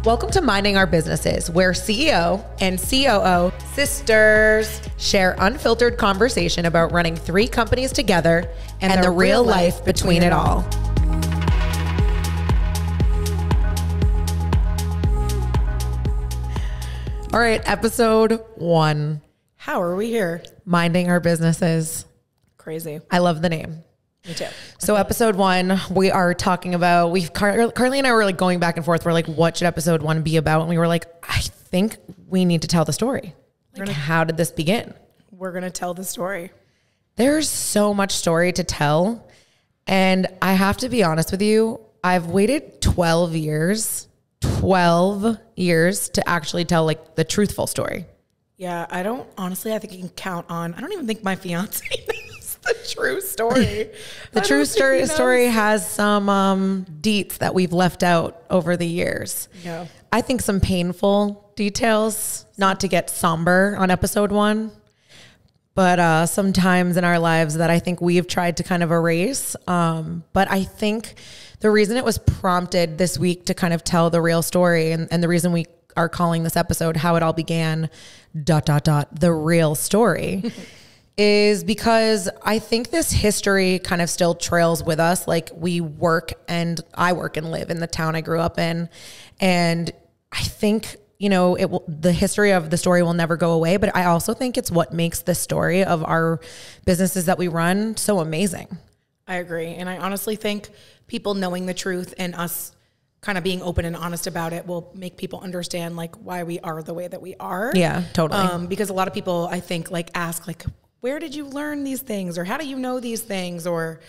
Welcome to Minding Our Businesses, where CEO and COO sisters share unfiltered conversation about running 3 companies together and the real life between it all. All right, episode 1. How are we here? Minding Our Businesses. Crazy. I love the name. Me too. So episode 1, we are talking about, Carli and I were like going back and forth. We're like, what should episode 1 be about? And we were like, I think we need to tell the story. Like, how did this begin? We're going to tell the story. There's so much story to tell. And I have to be honest with you, I've waited 12 years to actually tell like the truthful story. Yeah, I think you can count on, I don't even think my fiance knows the true story. The true story has some deets that we've left out over the years. Yeah. I think some painful details, not to get somber on episode 1, but sometimes in our lives that I think we've tried to kind of erase. But I think the reason it was prompted this week to kind of tell the real story, and the reason we are calling this episode How It All Began, ... the real story, is because I think this history kind of still trails with us. Like I work and live in the town I grew up in. And I think, the history of the story will never go away, but I also think it's what makes the story of our businesses that we run so amazing. I agree. And I honestly think people knowing the truth and us kind of being open and honest about it will make people understand like why we are the way that we are. Yeah, totally. Because a lot of people I think like ask like, where did you learn these things? Or how do you know these things? Or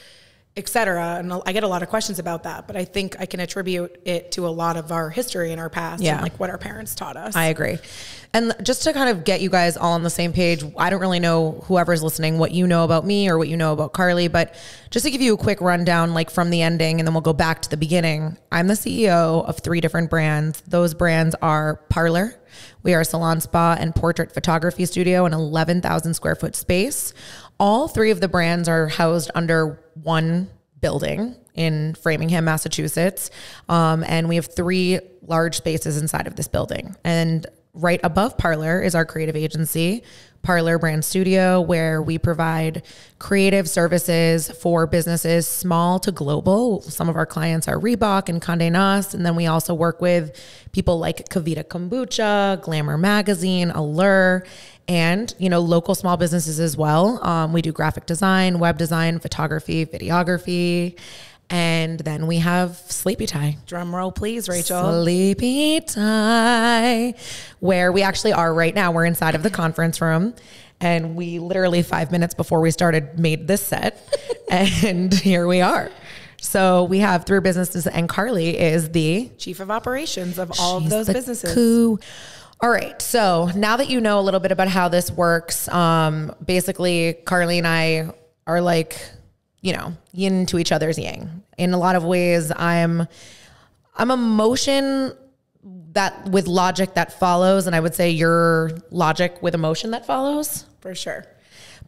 et cetera. And I get a lot of questions about that, but I think I can attribute it to a lot of our history in our past and like what our parents taught us. I agree. And just to kind of get you guys all on the same page, I don't really know whoever's listening, what you know about me or what you know about Carli, but just to give you a quick rundown, like from the ending, and then we'll go back to the beginning. I'm the CEO of 3 different brands. Those brands are Parlor. We are a salon, spa, and portrait photography studio in 11,000 square foot space. All 3 of the brands are housed under one building in Framingham, Massachusetts. And we have 3 large spaces inside of this building. And right above Parlor is our creative agency, Parlor Brand Studio, where we provide creative services for businesses small to global. Some of our clients are Reebok and Condé Nast. And then we also work with people like Kavita Kombucha, Glamour Magazine, Allure, and, local small businesses as well. We do graphic design, web design, photography, videography. And then we have Sleepy Tie. Drum roll, please, Rachel. Sleepy Tie, where we actually are right now. We're inside of the conference room, and we literally 5 minutes before we started made this set, and here we are. So we have 3 businesses, and Carli is the chief of operations of all of those businesses. Coup. All right. So now that you know a little bit about how this works, basically Carli and I are like, yin to each other's yang. In a lot of ways, I'm emotion that with logic that follows. And I would say you're logic with emotion that follows. For sure.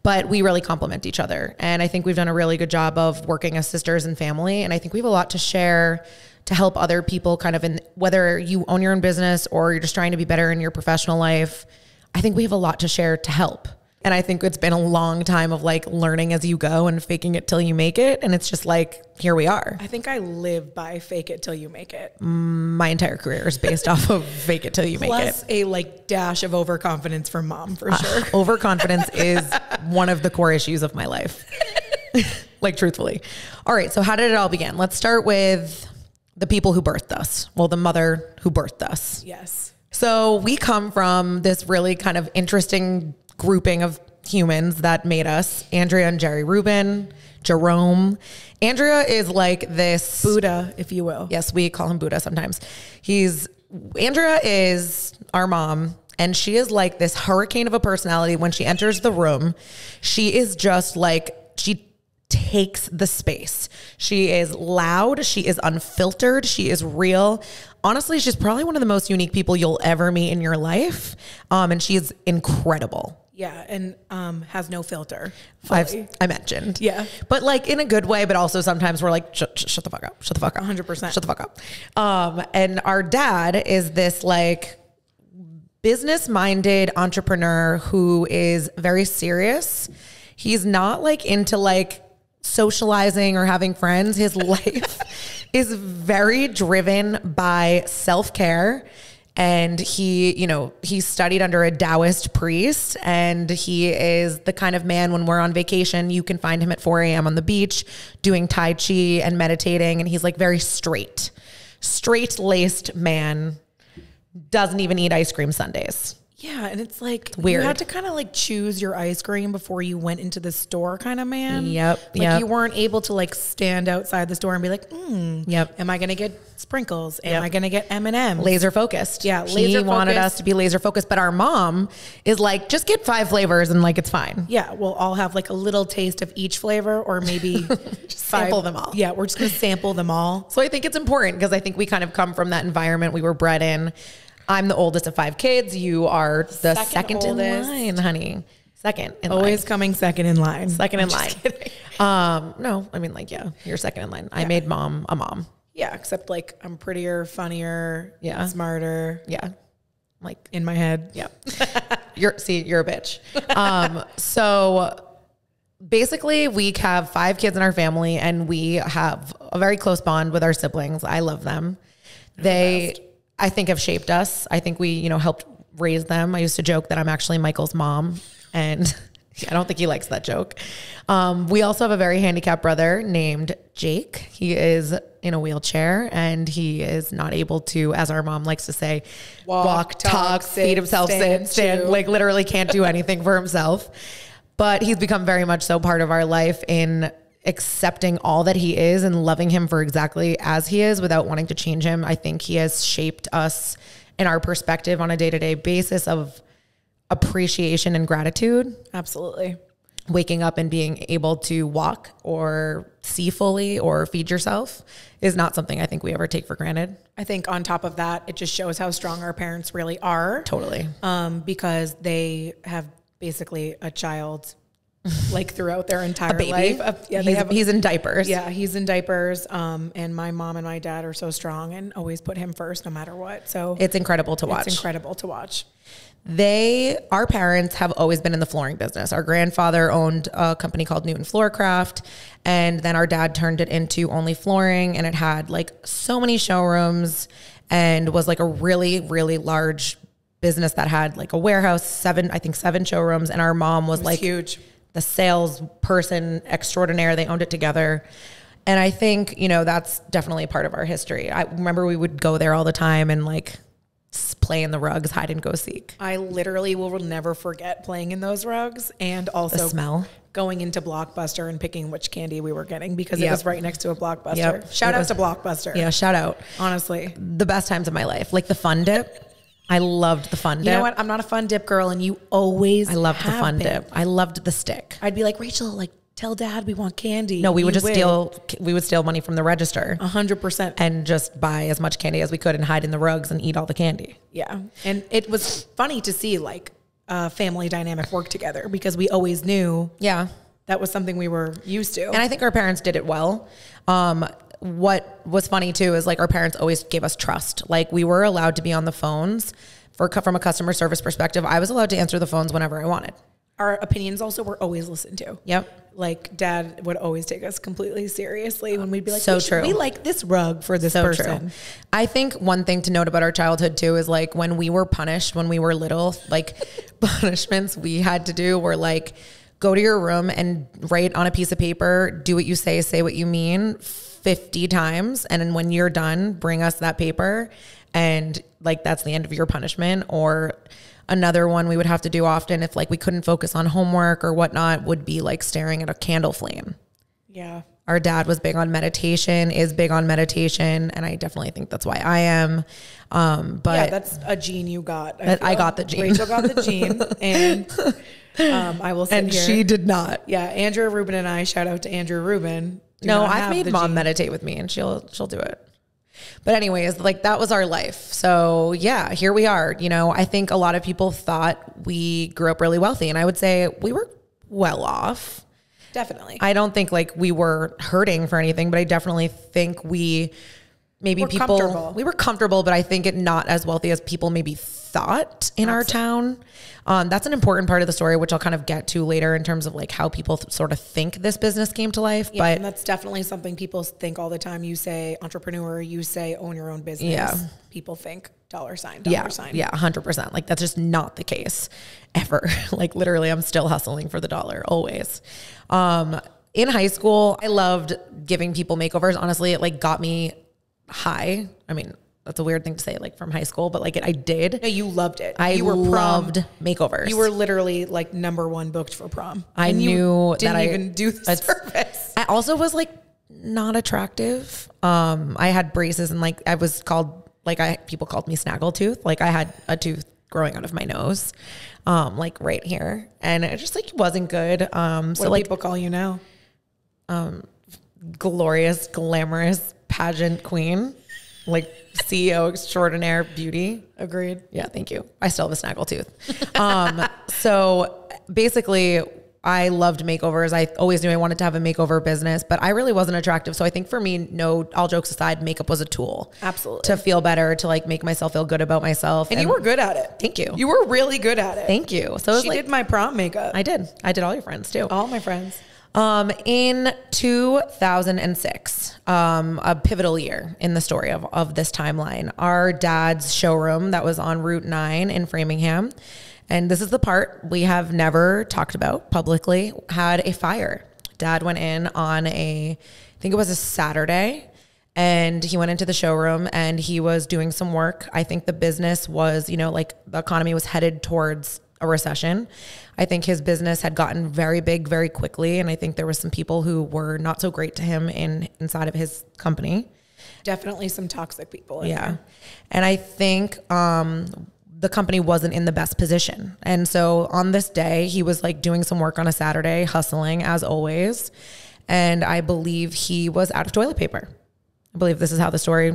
But we really complement each other. And I think we've done a really good job of working as sisters and family. And I think we have a lot to share to help other people kind of in whether you own your own business or you're just trying to be better in your professional life. I think we have a lot to share to help. And I think it's been a long time of like learning as you go and faking it till you make it. And it's just like, here we are. I think I live by fake it till you make it. My entire career is based off of fake it till you make it. Plus a like dash of overconfidence from mom for sure. Overconfidence is one of the core issues of my life. Like truthfully. All right. So how did it all begin? Let's start with the people who birthed us. Well, the mother who birthed us. Yes. So we come from this really kind of interesting grouping of humans that made us. Andrea and Jerry Rubin, Jerome. Andrea is like this Buddha, if you will. Yes, we call him Buddha sometimes. Andrea is our mom, and she is like this hurricane of a personality. When she enters the room, she is just like, she takes the space. She is loud. She is unfiltered. She is real. Honestly, she's probably one of the most unique people you'll ever meet in your life. And she is incredible. Yeah, and has no filter. I mentioned. Yeah. But like in a good way, but also sometimes we're like, shut the fuck up. Shut the fuck up. 100%. Shut the fuck up. And our dad is this like business-minded entrepreneur who is very serious. He's not like into like socializing or having friends. His life is very driven by self-care. And he, you know, he studied under a Taoist priest, and he is the kind of man when we're on vacation, you can find him at 4 a.m. on the beach doing Tai Chi and meditating. And he's like very straight-laced man, doesn't even eat ice cream Sundays. Yeah, and it's like weird. You had to kind of like choose your ice cream before you went into the store kind of man. Yep. Like you weren't able to like stand outside the store and be like, yep. Am I going to get sprinkles? Am I going to get M&Ms? Laser focused. Yeah, He wanted us to be laser focused, but our mom is like, just get 5 flavors and like it's fine. Yeah, we'll all have like a little taste of each flavor, or maybe sample them all. Yeah, we're just going to sample them all. So I think it's important because I think we kind of come from that environment we were bred in. I'm the oldest of 5 kids. You are the second in line, honey. Second in line. Always coming second in line. Second in line. No, I mean like, yeah, you're second in line. I made mom a mom. Yeah, except like I'm prettier, funnier, smarter. Yeah. Like in my head. Yeah. You're a bitch. So basically we have 5 kids in our family, and we have a very close bond with our siblings. I love them. I think have shaped us. I think we, you know, helped raise them. I used to joke that I'm actually Michael's mom, and I don't think he likes that joke. We also have a very handicapped brother named Jake. He is in a wheelchair, and he is not able to, as our mom likes to say, walk, talk, feed himself, stand, like literally can't do anything for himself. But he's become very much so part of our life in accepting all that he is and loving him for exactly as he is without wanting to change him. I think he has shaped us in our perspective on a day-to-day basis of appreciation and gratitude. Absolutely. Waking up and being able to walk or see fully or feed yourself is not something I think we ever take for granted. I think on top of that, it just shows how strong our parents really are. Totally. Because they have basically a child like throughout their entire baby. life. He's in diapers. Yeah, he's in diapers. And my mom and my dad are so strong and always put him first no matter what. So it's incredible to watch. It's incredible to watch. Our parents have always been in the flooring business. Our grandfather owned a company called Newton Floorcraft, and then our dad turned it into only flooring, and it had like so many showrooms and was like a really, really large business that had like a warehouse, 7 showrooms. And our mom was like huge. The salesperson extraordinaire. They owned it together. And I think, you know, that's definitely a part of our history. I remember we would go there all the time and like play in the rugs, hide and go seek. I literally will never forget playing in those rugs, and also the smell. Going into Blockbuster and picking which candy we were getting because it was right next to a Blockbuster. Yep. Shout out to Blockbuster. Yeah, shout out. Honestly. The best times of my life. Like the Fun Dip. I loved the Fun Dip. You know what? I'm not a Fun Dip girl, and you always I loved the Fun Dip. I loved the stick. I'd be like, Rachel, like, tell Dad we want candy. No, we would steal money from the register. 100%. And just buy as much candy as we could and hide in the rugs and eat all the candy. Yeah. And it was funny to see like a family dynamic work together because we always knew that was something we were used to. And I think our parents did it well. What was funny too is like our parents always gave us trust. Like we were allowed to be on the phones from a customer service perspective. I was allowed to answer the phones whenever I wanted. Our opinions also were always listened to. Yep. Like Dad would always take us completely seriously when we'd be like, so true. We like this rug for this person. True. I think one thing to note about our childhood too is like when we were punished when we were little, like punishments we had to do were like go to your room and write on a piece of paper, do what you say what you mean 50 times. And then when you're done, bring us that paper. And like, that's the end of your punishment. Or another one we would have to do often if like we couldn't focus on homework or whatnot would be like staring at a candle flame. Yeah. Our dad was big on meditation, is big on meditation. And I definitely think that's why I am. But yeah, that's a gene you got. I got the gene. Rachel got the gene. And I will sit and here. She did not. Yeah. Andrew Rubin and I, shout out to Andrew Rubin. No, I've made mom meditate with me and she'll do it. But anyways, like that was our life. So yeah, here we are. You know, I think a lot of people thought we grew up really wealthy, and I would say we were well off. Definitely. I don't think like we were hurting for anything, but I definitely think we maybe We're comfortable. we were comfortable, but I think it not as wealthy as people maybe thought in our town. That's an important part of the story, which I'll kind of get to later in terms of like how people sort of think this business came to life. Yeah, but and that's definitely something people think all the time. You say entrepreneur, you say own your own business. Yeah. People think dollar sign. Yeah, 100%. Like that's just not the case ever. Like literally I'm still hustling for the dollar always. In high school, I loved giving people makeovers. Honestly, it like got me high. I mean, that's a weird thing to say like from high school, but like I did. No, you loved it. I you were loved makeovers. You were literally like #1 booked for prom. I and knew didn't that even do the service. I also was like not attractive. I had braces and like I was called people called me snaggletooth. Like I had a tooth growing out of my nose, like right here, and it just like wasn't good. What so do like people call you now? glorious, glamorous pageant queen, like CEO extraordinaire beauty. Agreed. Yeah, thank you. I still have a snaggle tooth. So basically, I loved makeovers. I always knew I wanted to have a makeover business, but I really wasn't attractive. So I think for me, no, all jokes aside, makeup was a tool. Absolutely. To feel better, to like make myself feel good about myself. And you were good at it. Thank you. You were really good at it. Thank you. So it was She like, did my prom makeup. I did all your friends too. All my friends. In 2006, a pivotal year in the story of this timeline, our dad's showroom that was on Route 9 in Framingham, and this is the part we have never talked about publicly, had a fire. Dad went in on I think it was a Saturday, and he went into the showroom and he was doing some work. I think the business was, like the economy was headed towards a recession. I think his business had gotten very big very quickly, and I think there was some people who were not so great to him inside of his company. Definitely some toxic people in there. And I think the company wasn't in the best position. And so on this day, he was like doing some work on a Saturday, hustling as always. And I believe he was out of toilet paper. I believe this is how the story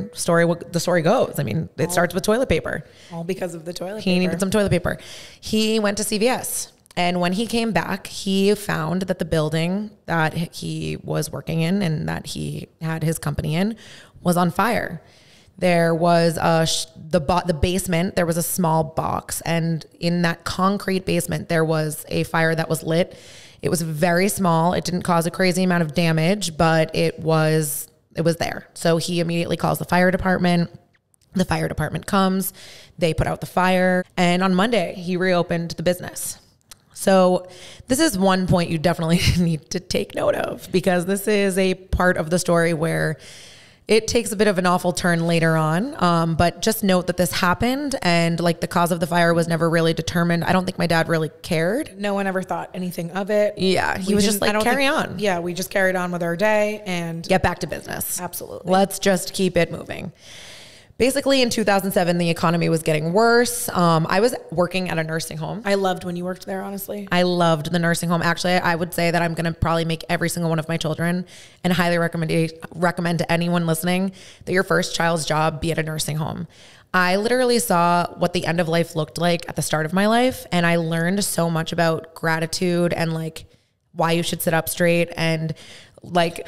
goes. I mean, it starts with toilet paper. All because of the toilet paper. He needed some toilet paper. He went to CVS. And when he came back, he found that the building that he was working in and that he had his company in was on fire. There was the basement, there was a small box, and in that concrete basement, there was a fire that was lit. It was very small. It didn't cause a crazy amount of damage, but it was there. So he immediately calls the fire department. The fire department comes, they put out the fire, and on Monday, he reopened the business. So this is one point you definitely need to take note of, because this is a part of the story where it takes a bit of an awful turn later on. But just note that this happened, and like the cause of the fire was never really determined. I don't think my dad really cared. No one ever thought anything of it. Yeah. He was just like, carry on. Yeah. We just carried on with our day and get back to business. Absolutely. Let's just keep it moving. Basically, in 2007, the economy was getting worse. I was working at a nursing home. I loved when you worked there, honestly. I loved the nursing home. Actually, I would say that I'm going to probably make every single one of my children, and highly recommend to anyone listening that your first child's job be at a nursing home. I literally saw what the end of life looked like at the start of my life, and I learned so much about gratitude and like why you should sit up straight, and like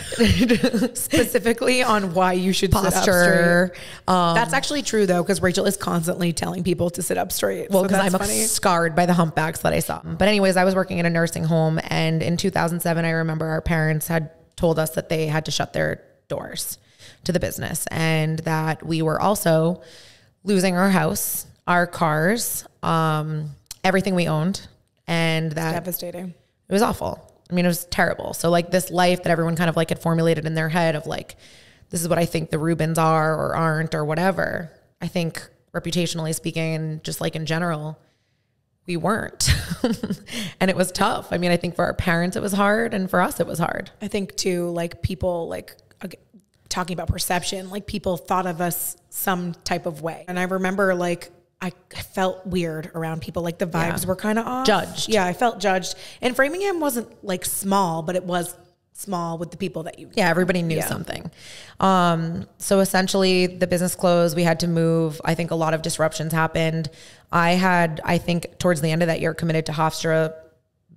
specifically on why you should posture. Sit up straight. That's actually true though, because Rachel is constantly telling people to sit up straight. Well, because I'm scarred by the humpbacks that I saw. But anyways, I was working in a nursing home, and in 2007, I remember our parents had told us that they had to shut their doors to the business, and that we were also losing our house, our cars, everything we owned, and that devastating. It was awful. I mean, it was terrible. So like this life that everyone kind of like had formulated in their head of like, this is what I think the Rubens are or aren't or whatever. I think reputationally speaking, and just like in general, we weren't. And it was tough. I mean, I think for our parents, it was hard. And for us, it was hard. I think too, like people like talking about perception, like people thought of us some type of way. And I remember like, I felt weird around people. Like the vibes were kind of off. Judged. Yeah, I felt judged. And Framingham wasn't like small, but it was small with the people that you. Yeah, everybody knew something. So essentially the business closed. We had to move. I think a lot of disruptions happened. I think towards the end of that year, committed to Hofstra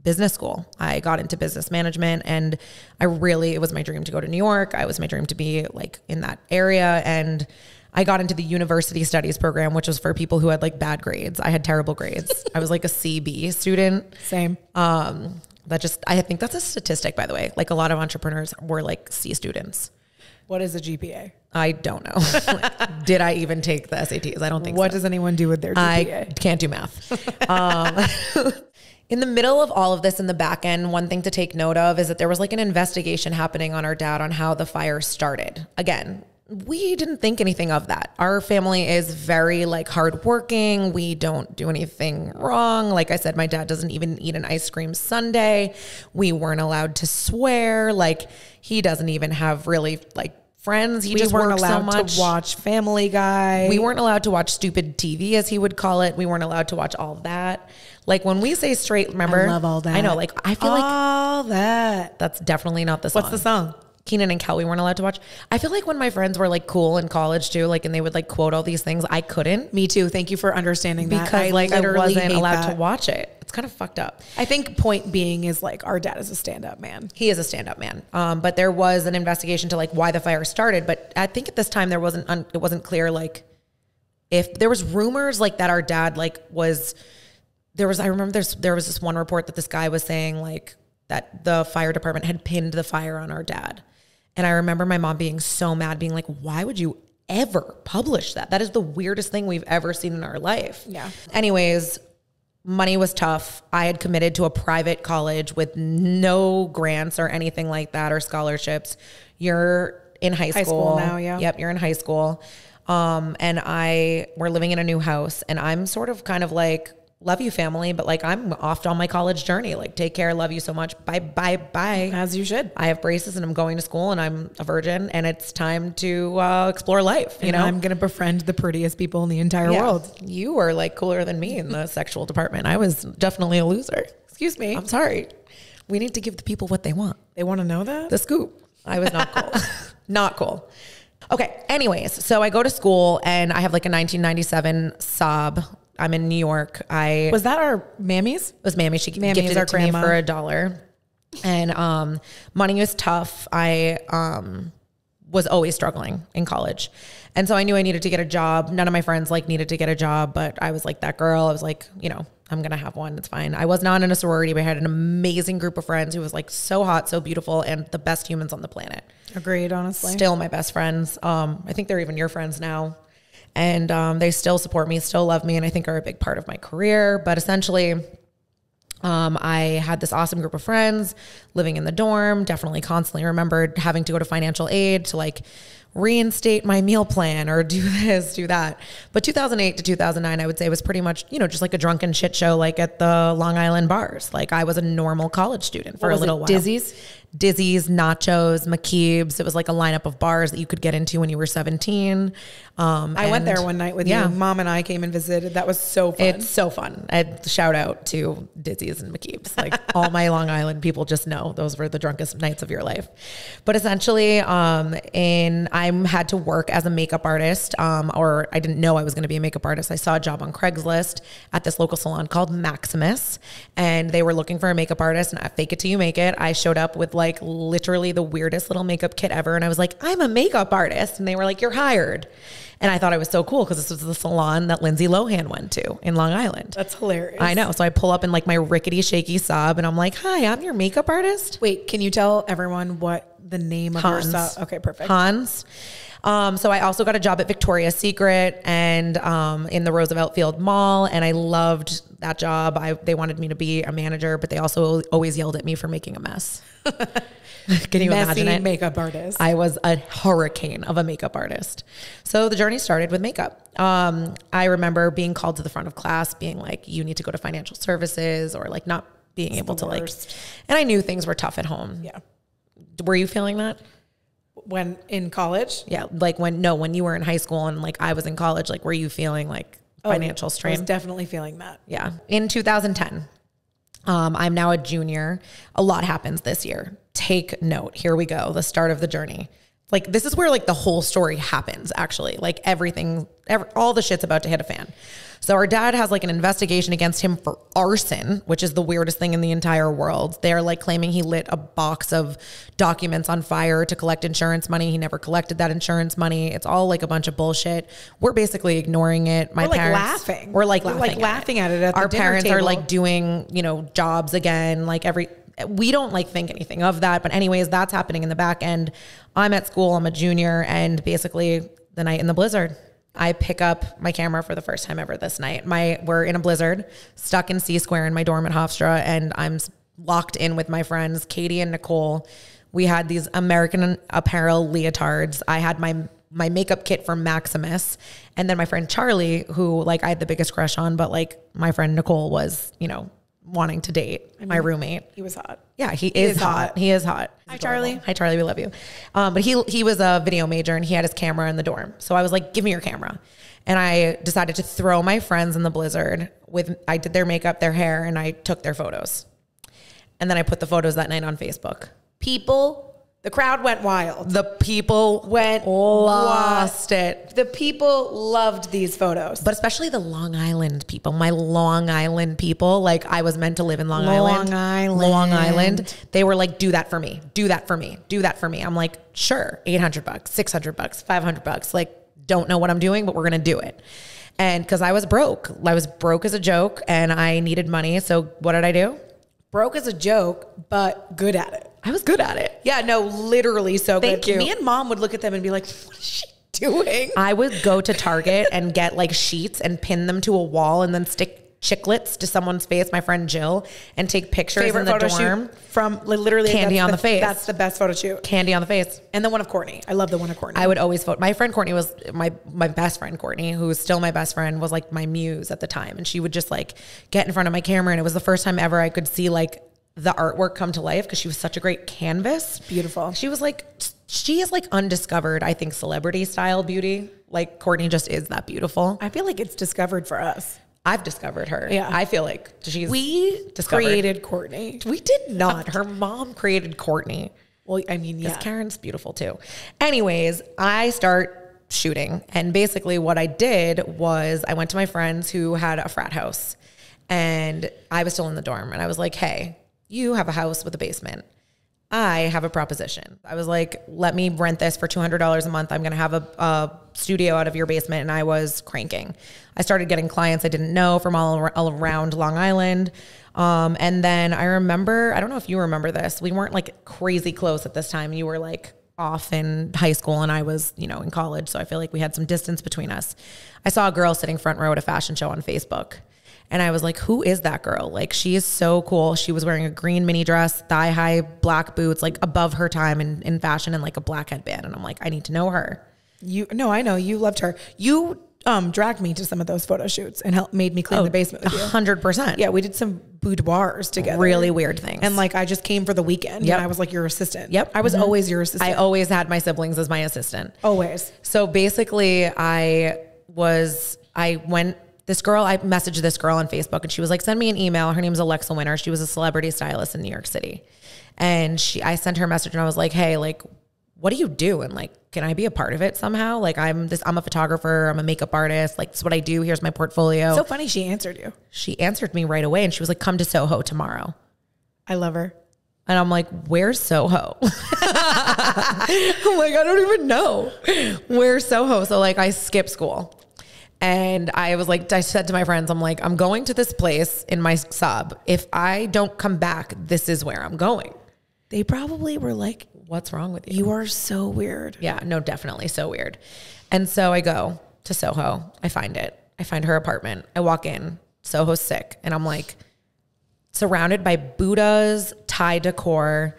Business School. I got into business management, and it was my dream to go to New York. It was my dream to be like in that area. And I got into the university studies program, which was for people who had like bad grades. I had terrible grades. I was like a CB student. Same. I think that's a statistic, by the way. Like a lot of entrepreneurs were like C students. What is a GPA? I don't know. Like, did I even take the SATs? I don't think What so. does anyone do with their GPA? I can't do math. In the middle of all of this in the back end, one thing to take note of is that there was like an investigation happening on our dad on how the fire started. Again, we didn't think anything of that. Our family is very like hardworking. We don't do anything wrong. Like I said, my dad doesn't even eat an ice cream sundae. We weren't allowed to swear. Like he doesn't even have really like friends. We weren't allowed to watch Family Guy. We weren't allowed to watch stupid TV, as he would call it. We weren't allowed to watch all of that. Like when we say straight, remember? I love all that. I know. Like I feel all that. That's definitely not the song. What's the song? Kenan and Kel, we weren't allowed to watch. I feel like when my friends were like cool in college too, like, and they would like quote all these things, I couldn't. Me too. Thank you for understanding that. Because I wasn't allowed to watch it. It's kind of fucked up. I think point being is like our dad is a stand-up man. He is a stand-up man. But there was an investigation to like why the fire started. But I think at this time it wasn't clear like if there was rumors like that our dad like was. I remember there was this one report that this guy was saying like that the fire department had pinned the fire on our dad. And I remember my mom being so mad, being like, why would you ever publish that? That is the weirdest thing we've ever seen in our life. Yeah. Anyways, money was tough. I had committed to a private college with no grants or anything like that or scholarships. You're in high school now, yeah. Yep, you're in high school. And we're living in a new house, and I'm sort of kind of like, love you, family, but like I'm off on my college journey. Like, take care, love you so much. Bye, bye, bye. As you should. I have braces and I'm going to school and I'm a virgin and it's time to explore life. You know, I'm going to befriend the prettiest people in the entire world. You were like cooler than me in the sexual department. I was definitely a loser. Excuse me. I'm sorry. We need to give the people what they want. They want to know that? The scoop. I was not cool. Not cool. Okay. Anyways, so I go to school and I have like a 1997 Saab. I'm in New York. Was that our Mammy's? It was Mammy. She gifted it to me for $1. And money was tough. I was always struggling in college. And so I knew I needed to get a job. None of my friends like needed to get a job, but I was like that girl. I was like, you know, I'm going to have one. It's fine. I was not in a sorority, but I had an amazing group of friends who was like so hot, so beautiful, and the best humans on the planet. Agreed, honestly. Still my best friends. I think they're even your friends now. And they still support me, still love me, and I think are a big part of my career. But essentially, I had this awesome group of friends living in the dorm, definitely constantly remembered having to go to financial aid to like reinstate my meal plan or do this, do that. But 2008 to 2009, I would say was pretty much, you know, just like a drunken shit show, like at the Long Island bars. Like I was a normal college student for a little while. Dizzy's, Nachos, McKeeb's. It was like a lineup of bars that you could get into when you were 17. I went there one night with you. Mom and I came and visited. That was so fun. It's so fun. I'd shout out to Dizzy's and McKeeb's. Like all my Long Island people just know those were the drunkest nights of your life. But essentially, I had to work as a makeup artist, or I didn't know I was going to be a makeup artist. I saw a job on Craigslist at this local salon called Maximus, and they were looking for a makeup artist, and fake it till you make it. I showed up with like literally the weirdest little makeup kit ever. And I was like, I'm a makeup artist. And they were like, you're hired. And I thought it was so cool because this was the salon that Lindsay Lohan went to in Long Island. That's hilarious. I know. So I pull up in like my rickety, shaky Saab and I'm like, hi, I'm your makeup artist. Wait, can you tell everyone what the name of your Saab? Okay, perfect. Hans. So I also got a job at Victoria's Secret and in the Roosevelt Field Mall, and I loved that job. They wanted me to be a manager, but they also always yelled at me for making a mess. Can you imagine it? Makeup artist. I was a hurricane of a makeup artist. So the journey started with makeup. I remember being called to the front of class, being like, you need to go to financial services, or like not being able to like, and I knew things were tough at home. Yeah. Were you feeling that? When in college? Yeah. Like when you were in high school and like I was in college, like were you feeling like financial strain? I was definitely feeling that. Yeah. In 2010, I'm now a junior. A lot happens this year. Take note. Here we go. The start of the journey. Like, this is where like the whole story happens, actually. Like everything, all the shit's about to hit a fan. So our dad has like an investigation against him for arson, which is the weirdest thing in the entire world. They're like claiming he lit a box of documents on fire to collect insurance money. He never collected that insurance money. It's all like a bunch of bullshit. We're basically ignoring it. My parents, laughing. We're laughing at it. At our the dinner parents table. are like doing, jobs again. Like we don't like think anything of that. But anyways, that's happening in the back end. I'm at school. I'm a junior. And basically the night in the blizzard, I pick up my camera for the first time ever this night. We're in a blizzard, stuck in C Square in my dorm at Hofstra, and I'm locked in with my friends, Katie and Nicole. We had these American Apparel leotards. I had my makeup kit from Maximus. And then my friend Charlie, who like I had the biggest crush on, but like my friend Nicole was, wanting to date my roommate. He was hot. Yeah, he is hot. He is hot. Hi, Charlie. Hi, Charlie. We love you. But he was a video major and he had his camera in the dorm. So I was like, give me your camera. And I decided to throw my friends in the blizzard I did their makeup, their hair, and I took their photos. And then I put the photos that night on Facebook. The crowd went wild. The people lost it. The people loved these photos. But especially the Long Island people, my Long Island people. Like I was meant to live in Long Island. They were like, do that for me. Do that for me. Do that for me. I'm like, sure. $800, $600, $500. Like, don't know what I'm doing, but we're going to do it. And cause I was broke as a joke and I needed money. So what did I do? Broke as a joke, but good at it. I was good at it. Yeah, no, literally so Thank good. you. Me and mom would look at them and be like, what is she doing? I would go to Target and get like sheets and pin them to a wall and then stick chiclets to someone's face, my friend Jill, and take pictures in the dorm from literally candy on the face. That's the best photo shoot. Candy on the face. And the one of Courtney. I love the one of Courtney. I would always vote. My friend Courtney was my best friend Courtney, who is still my best friend, was like my muse at the time. And she would just like get in front of my camera. And it was the first time ever I could see like the artwork come to life because she was such a great canvas. Beautiful. She was like, she is like undiscovered, I think, celebrity style beauty. Like Courtney just is that beautiful. I feel like it's discovered for us. I've discovered her. Yeah. I feel like we discovered. Created Courtney. We did not. Her mom created Courtney. Well, I mean, yeah. Because Karen's beautiful too. Anyways, I start shooting. And basically what I did was I went to my friends who had a frat house. And I was still in the dorm. And I was like, hey, you have a house with a basement. I have a proposition. I was like, let me rent this for $200 a month. I'm going to have a studio out of your basement. And I was cranking. I started getting clients I didn't know from all around Long Island. And then I remember, I don't know if you remember this. We weren't like crazy close at this time. You were like off in high school and I was, in college. So I feel like we had some distance between us. I saw a girl sitting front row at a fashion show on Facebook. And I was like, who is that girl? Like, she is so cool. She was wearing a green mini dress, thigh high black boots, like above her time in fashion, and like a black headband. And I'm like, I need to know her. I know you loved her. You dragged me to some of those photo shoots and made me clean the basement with you. 100%. Yeah, we did some boudoirs together. Really weird things. And like, I just came for the weekend. Yep. And I was like your assistant. Yep. I was always your assistant. I always had my siblings as my assistant. Always. So basically I messaged this girl on Facebook and she was like, send me an email. Her name's Alexa Winter. She was a celebrity stylist in New York City. And I sent her a message and I was like, hey, like, what do you do? And like, can I be a part of it somehow? Like I'm a photographer. I'm a makeup artist. Like that's what I do. Here's my portfolio. So funny. She answered you. She answered me right away. And she was like, come to Soho tomorrow. I love her. And I'm like, where's Soho? I'm like, I don't even know. Where's Soho? So like I skipped school. And I said to my friends, I'm like, I'm going to this place in my sub. If I don't come back, this is where I'm going. They probably were like, what's wrong with you? You are so weird. Yeah, no, definitely so weird. And so I go to Soho. I find it. I find her apartment. I walk in. Soho's sick. And I'm like surrounded by Buddhas, Thai decor,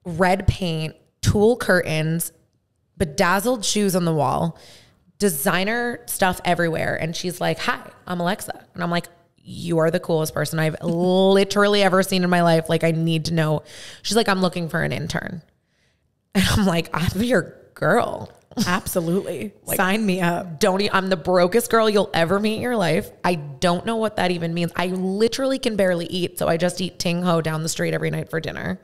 red paint, tulle curtains, bedazzled shoes on the wall, designer stuff everywhere. And she's like, hi, I'm Alexa. And I'm like, you are the coolest person I've literally ever seen in my life. Like, I need to know. She's like, I'm looking for an intern. And I'm like, I'm your girl. Absolutely. Sign me up. I'm the brokest girl you'll ever meet in your life. I don't know what that even means. I literally can barely eat. So I just eat Ting Ho down the street every night for dinner.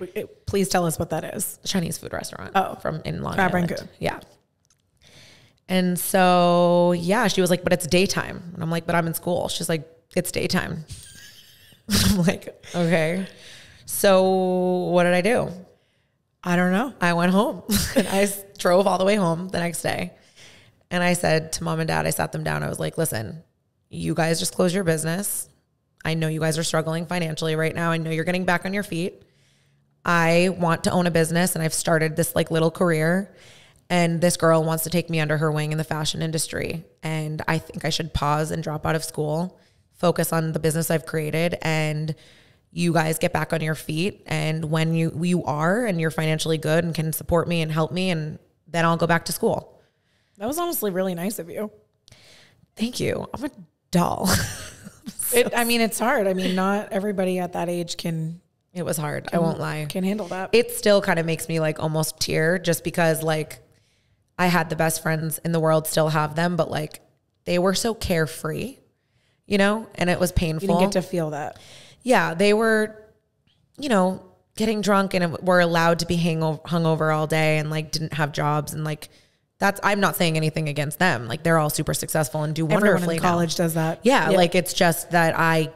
Please tell us what that is. Chinese food restaurant. From in Long Crab Island. Rangoon. Yeah. And so, yeah, she was like, but it's daytime. And I'm like, but I'm in school. She's like, it's daytime. I'm like, okay. So what did I do? I don't know. I went home and I drove all the way home the next day. And I said to mom and dad, I sat them down. I was like, listen, you guys just close your business. I know you guys are struggling financially right now. I know you're getting back on your feet. I want to own a business and I've started this like little career, and this girl wants to take me under her wing in the fashion industry. And I think I should pause and drop out of school, focus on the business I've created, and you guys get back on your feet. And when you are and you're financially good and can support me and help me, and then I'll go back to school. That was honestly really nice of you. Thank you. I'm a doll. I mean, it's hard. I mean, not everybody at that age can. It was hard. I won't lie. Can handle that. It still kind of makes me like almost tear, just because like I had the best friends in the world, still have them, but like they were so carefree, you know, and it was painful. You didn't get to feel that. Yeah. They were, you know, getting drunk and were allowed to be hungover all day and like didn't have jobs. And like, I'm not saying anything against them. Like they're all super successful and do wonderfully. Everyone in college does that. Yeah. Like it's just that I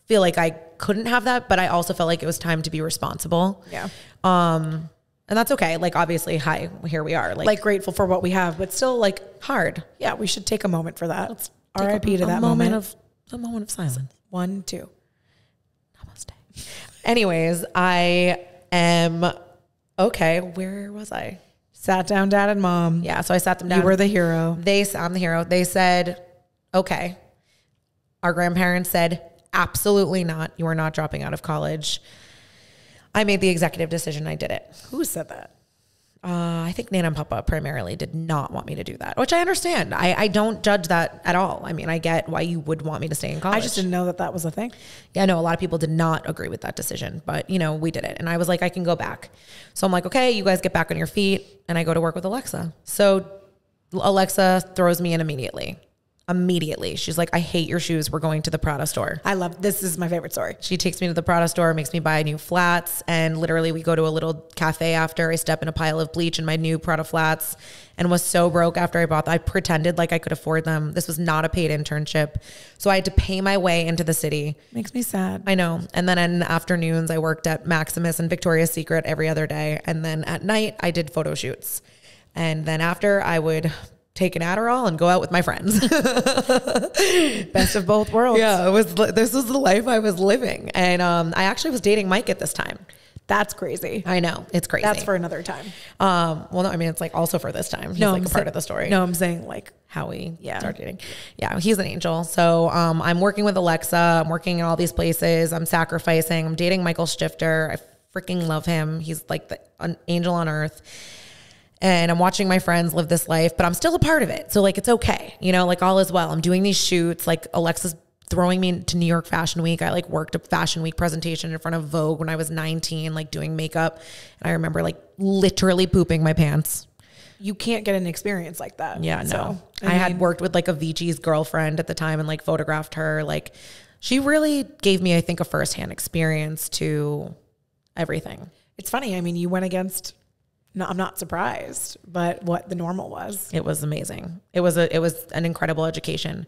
feel like I couldn't have that, but I also felt like it was time to be responsible. Yeah. And that's okay. Like obviously, here we are. Like grateful for what we have, but still like hard. Yeah. We should take a moment for that. Let's R.I.P. to that moment. A moment of silence. 1, 2. Namaste. Anyways, I am okay. Where was I? Sat down, dad and mom. Yeah. So I sat them down. You were the hero. I'm the hero. They said, okay. Our grandparents said, absolutely not. You are not dropping out of college. I made the executive decision. I did it. Who said that? I think Nana and Papa primarily did not want me to do that, which I understand. I don't judge that at all. I mean, I get why you would want me to stay in college. I just didn't know that was a thing. Yeah, no, a lot of people did not agree with that decision, but you know, we did it. And I was like, I can go back. So I'm like, okay, you guys get back on your feet. And I go to work with Alexa. So Alexa throws me in immediately. She's like, I hate your shoes. We're going to the Prada store. This is my favorite story. She takes me to the Prada store, makes me buy new flats. And literally we go to a little cafe after. I step in a pile of bleach in my new Prada flats and was so broke after I bought them. I pretended like I could afford them. This was not a paid internship. So I had to pay my way into the city. Makes me sad. I know. And then in the afternoons, I worked at Maximus and Victoria's Secret every other day. And then at night I did photo shoots. And then after I would take an Adderall and go out with my friends. Best of both worlds. Yeah, this was the life I was living. And I actually was dating Mike at this time. That's crazy. I know. It's crazy. That's for another time. Well, no, I mean, it's like also for this time. He's like a part of the story. No, I'm saying like how we started dating. Yeah, he's an angel. So I'm working with Alexa. I'm working in all these places. I'm sacrificing. I'm dating Michael Stifter. I freaking love him. He's like an angel on earth. And I'm watching my friends live this life, but I'm still a part of it. So like, it's okay. You know, like all is well. I'm doing these shoots. Like Alexa's throwing me to New York Fashion Week. I like worked a Fashion Week presentation in front of Vogue when I was 19, like doing makeup. And I remember like literally pooping my pants. You can't get an experience like that. Yeah, no. So, I had worked with like Avicii's girlfriend at the time and like photographed her. Like she really gave me, I think, a firsthand experience to everything. It's funny. I mean, you went against... No, I'm not surprised, but what the normal was. It was amazing. It was an incredible education.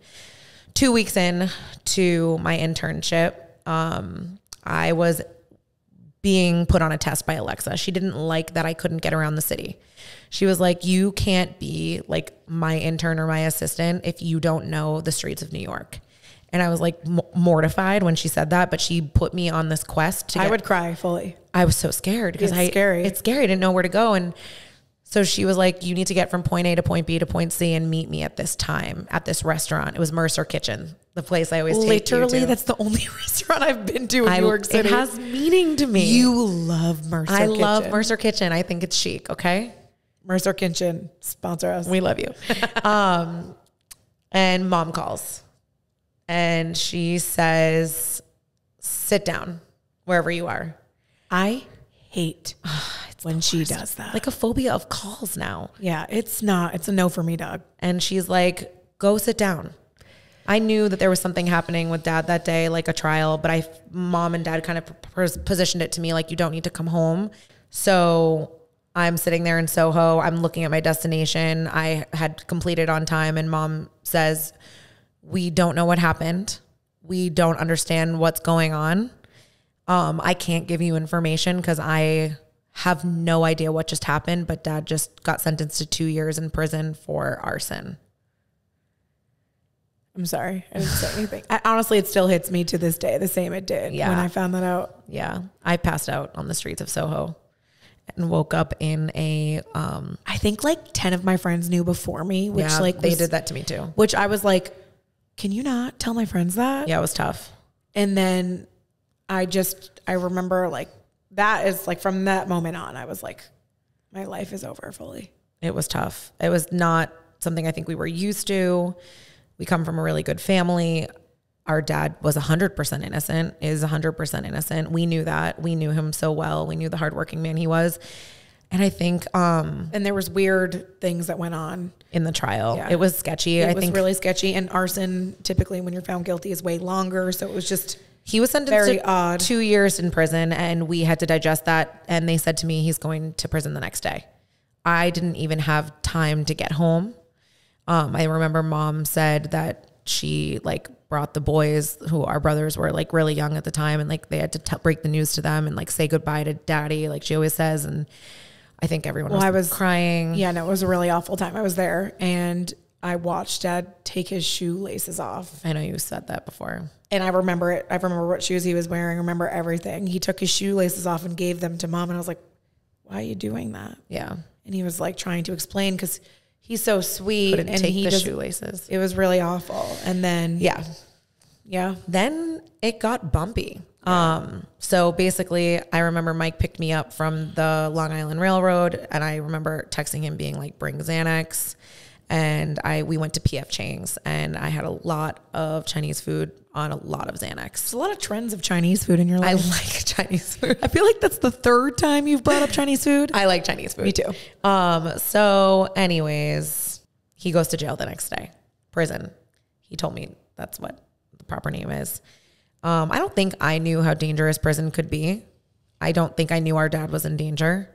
2 weeks in to my internship, I was being put on a test by Alexa. She didn't like that I couldn't get around the city. She was like, you can't be like my intern or my assistant if you don't know the streets of New York. And I was like mortified when she said that, but she put me on this quest. I would cry fully. I was so scared because it's scary. It's scary. I didn't know where to go. And so she was like, you need to get from point A to point B to point C and meet me at this time at this restaurant. It was Mercer Kitchen, the place I always take you to. Literally, that's the only restaurant I've been to in New York City. It has meaning to me. You love Mercer Kitchen. I love Mercer Kitchen. I think it's chic. Okay. Mercer Kitchen, sponsor us. We love you. And mom calls. And she says, sit down wherever you are. I hate when she does that. Like a phobia of calls now. Yeah, it's a no for me, dog. And she's like, go sit down. I knew that there was something happening with dad that day, like a trial, but mom and dad kind of positioned it to me like, you don't need to come home. So I'm sitting there in Soho. I'm looking at my destination. I had completed on time, and mom says, we don't know what happened. We don't understand what's going on. I can't give you information because I have no idea what just happened, but dad just got sentenced to 2 years in prison for arson. I'm sorry. I didn't say anything. Honestly, it still hits me to this day the same it did when I found that out. Yeah. I passed out on the streets of Soho and woke up in a... I think like 10 of my friends knew before me, which they did that to me too. Which I was like, can you not tell my friends that? Yeah, it was tough. And then I remember like, that is like from that moment on, I was like, my life is over fully. It was tough. It was not something I think we were used to. We come from a really good family. Our dad was 100% innocent, is 100% innocent. We knew that. We knew him so well. We knew the hardworking man he was. And I think... and there was weird things that went on. In the trial. Yeah. It was sketchy. It was really sketchy. And arson, typically when you're found guilty, is way longer. So it was just... He was sentenced to 2 years in prison, and we had to digest that. And they said to me, he's going to prison the next day. I didn't even have time to get home. I remember mom said that she like brought the boys, who our brothers were like really young at the time, and like they had to break the news to them and like say goodbye to daddy, like she always says. And I think everyone was crying. Yeah, no, it was a really awful time. I was there, and I watched dad take his shoelaces off. I know you said that before. And I remember it. I remember what shoes he was wearing. I remember everything. He took his shoelaces off and gave them to mom. And I was like, why are you doing that? Yeah. And he was like trying to explain because he's so sweet. Couldn't take the shoelaces. It was really awful. And then, yeah. Then it got bumpy. Yeah. So basically I remember Mike picked me up from the Long Island Railroad, and I remember texting him being like, bring Xanax. And we went to PF Chang's, and I had a lot of Chinese food on a lot of Xanax. There's a lot of trends of Chinese food in your life. I like Chinese food. I feel like that's the third time you've brought up Chinese food. I like Chinese food. Me too. So anyways, he goes to jail the next day. Prison. He told me that's what the proper name is. I don't think I knew how dangerous prison could be. I don't think I knew our dad was in danger.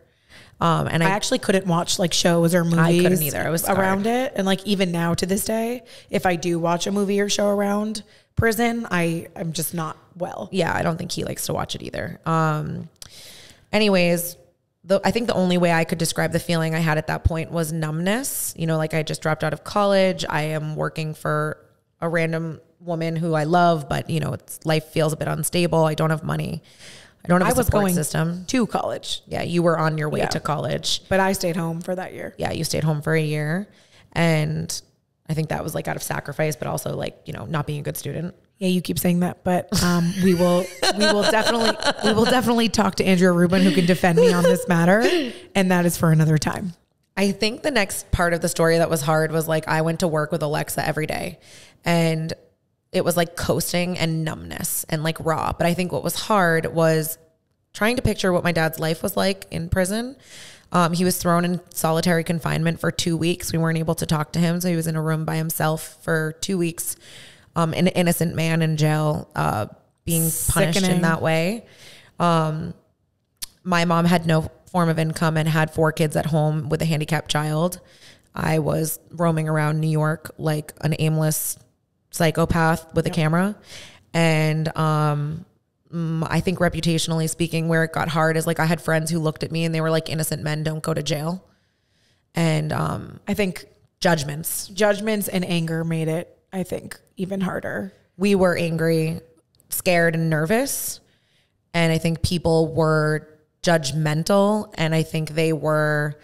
And I actually couldn't watch like shows or movies. I couldn't either. I was around it. And like, even now to this day, if I do watch a movie or show around prison, I'm just not well. Yeah. I don't think he likes to watch it either. Anyways, I think the only way I could describe the feeling I had at that point was numbness. You know, like I just dropped out of college. I am working for a random woman who I love, but you know, life feels a bit unstable. I don't have money. I don't have a support system. To college. Yeah, you were on your way to college. But I stayed home for that year. Yeah, you stayed home for a year. And I think that was like out of sacrifice, but also like, you know, not being a good student. Yeah, you keep saying that, but we will definitely talk to Andrea Rubin, who can defend me on this matter, and that is for another time. I think the next part of the story that was hard was like I went to work with Alexa every day, and it was like coasting and numbness and like raw. But I think what was hard was trying to picture what my dad's life was like in prison. He was thrown in solitary confinement for 2 weeks. We weren't able to talk to him. So he was in a room by himself for 2 weeks. An innocent man in jail, being punished in that way. My mom had no form of income and had 4 kids at home with a handicapped child. I was roaming around New York like an aimless psychopath with a camera. And I think reputationally speaking, where it got hard is like I had friends who looked at me and they were like, innocent men don't go to jail. And I think judgments and anger made it, I think, even harder. We were angry, scared, and nervous. And I think people were judgmental, and I think they were...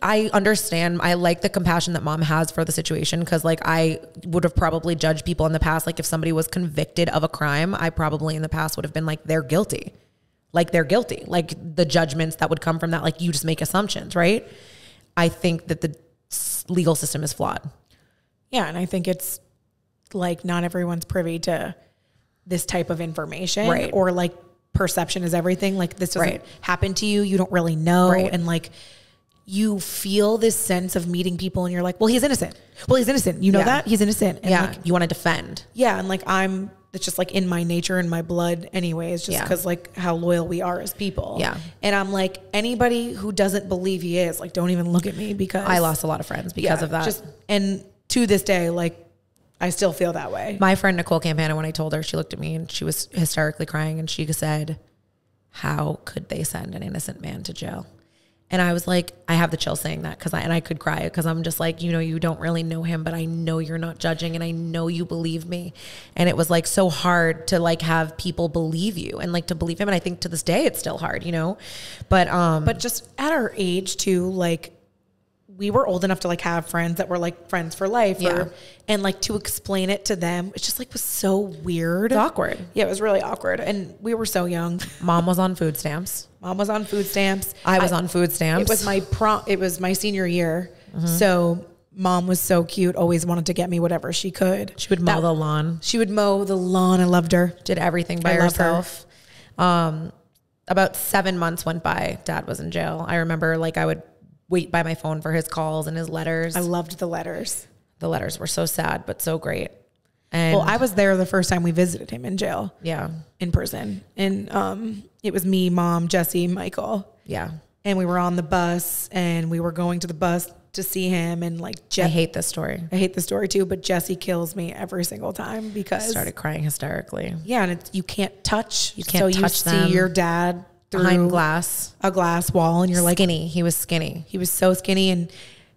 I understand. I like the compassion that mom has for the situation, because like I would have probably judged people in the past. Like if somebody was convicted of a crime, I probably in the past would have been like, they're guilty. Like they're guilty. Like the judgments that would come from that, like you just make assumptions, right? I think that the legal system is flawed. Yeah. And I think it's like not everyone's privy to this type of information, right? Or like perception is everything. Like this doesn't Right. happen to you. You don't really know. Right. And like, you feel this sense of meeting people and you're like, well, he's innocent. Well, he's innocent. You know Yeah. that? He's innocent. And Yeah. like, You want to defend. yeah. And like, it's just like in my nature and my blood anyways, just Yeah. because like how loyal we are as people. Yeah. And I'm like, anybody who doesn't believe he is, like, don't even look at me, because I lost a lot of friends because of that. And to this day, like, I still feel that way. My friend Nicole Campana, when I told her, she looked at me and she was hysterically crying and she said, how could they send an innocent man to jail? And I was like, I have the chill saying that and I could cry because I'm just like, you don't really know him, but I know you're not judging and I know you believe me. And it was like so hard to like have people believe you and like to believe him. And I think to this day, it's still hard, but just at our age too, like, we were old enough to like have friends that were like friends for life, and like to explain it to them, it just like was so weird. it's awkward. Yeah, it was really awkward. And we were so young. Mom was on food stamps. Mom was on food stamps. I was on food stamps. It was my senior year. So mom was so cute. Always wanted to get me whatever she could. She would mow the lawn. She would mow the lawn. I loved her. Did everything by herself. About 7 months went by. Dad was in jail. I remember like I would wait by my phone for his calls and his letters. I loved the letters. The letters were so sad, but so great. And Well, I was there the first time we visited him in jail. yeah, In person. And it was me, mom, Jesse, Michael. yeah. And we were on the bus and we were going to the bus to see him. And like, I hate this story. I hate the story too, but Jesse kills me every single time because Started crying hysterically. yeah. And you can't touch. You can't touch you them. see your dad Behind through glass. a glass wall and you're like, Skinny. He was skinny. he was so skinny. And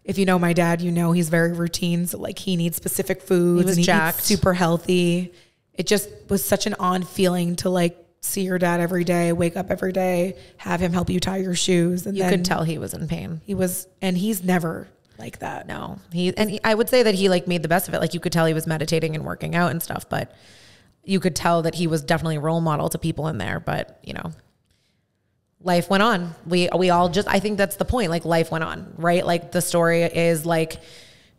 if you know my dad, he's very routine. So like he needs specific foods. He was and jacked. Eats super healthy. It just was such an odd feeling to like see your dad every day, wake up every day, have him help you tie your shoes. And You then could tell he was in pain. and he's never like that. No, I would say that he like made the best of it. Like you could tell he was meditating and working out and stuff, but you could tell that he was definitely a role model to people in there. But life went on. We all just, I think that's the point. Like life went on, right? Like the story is like,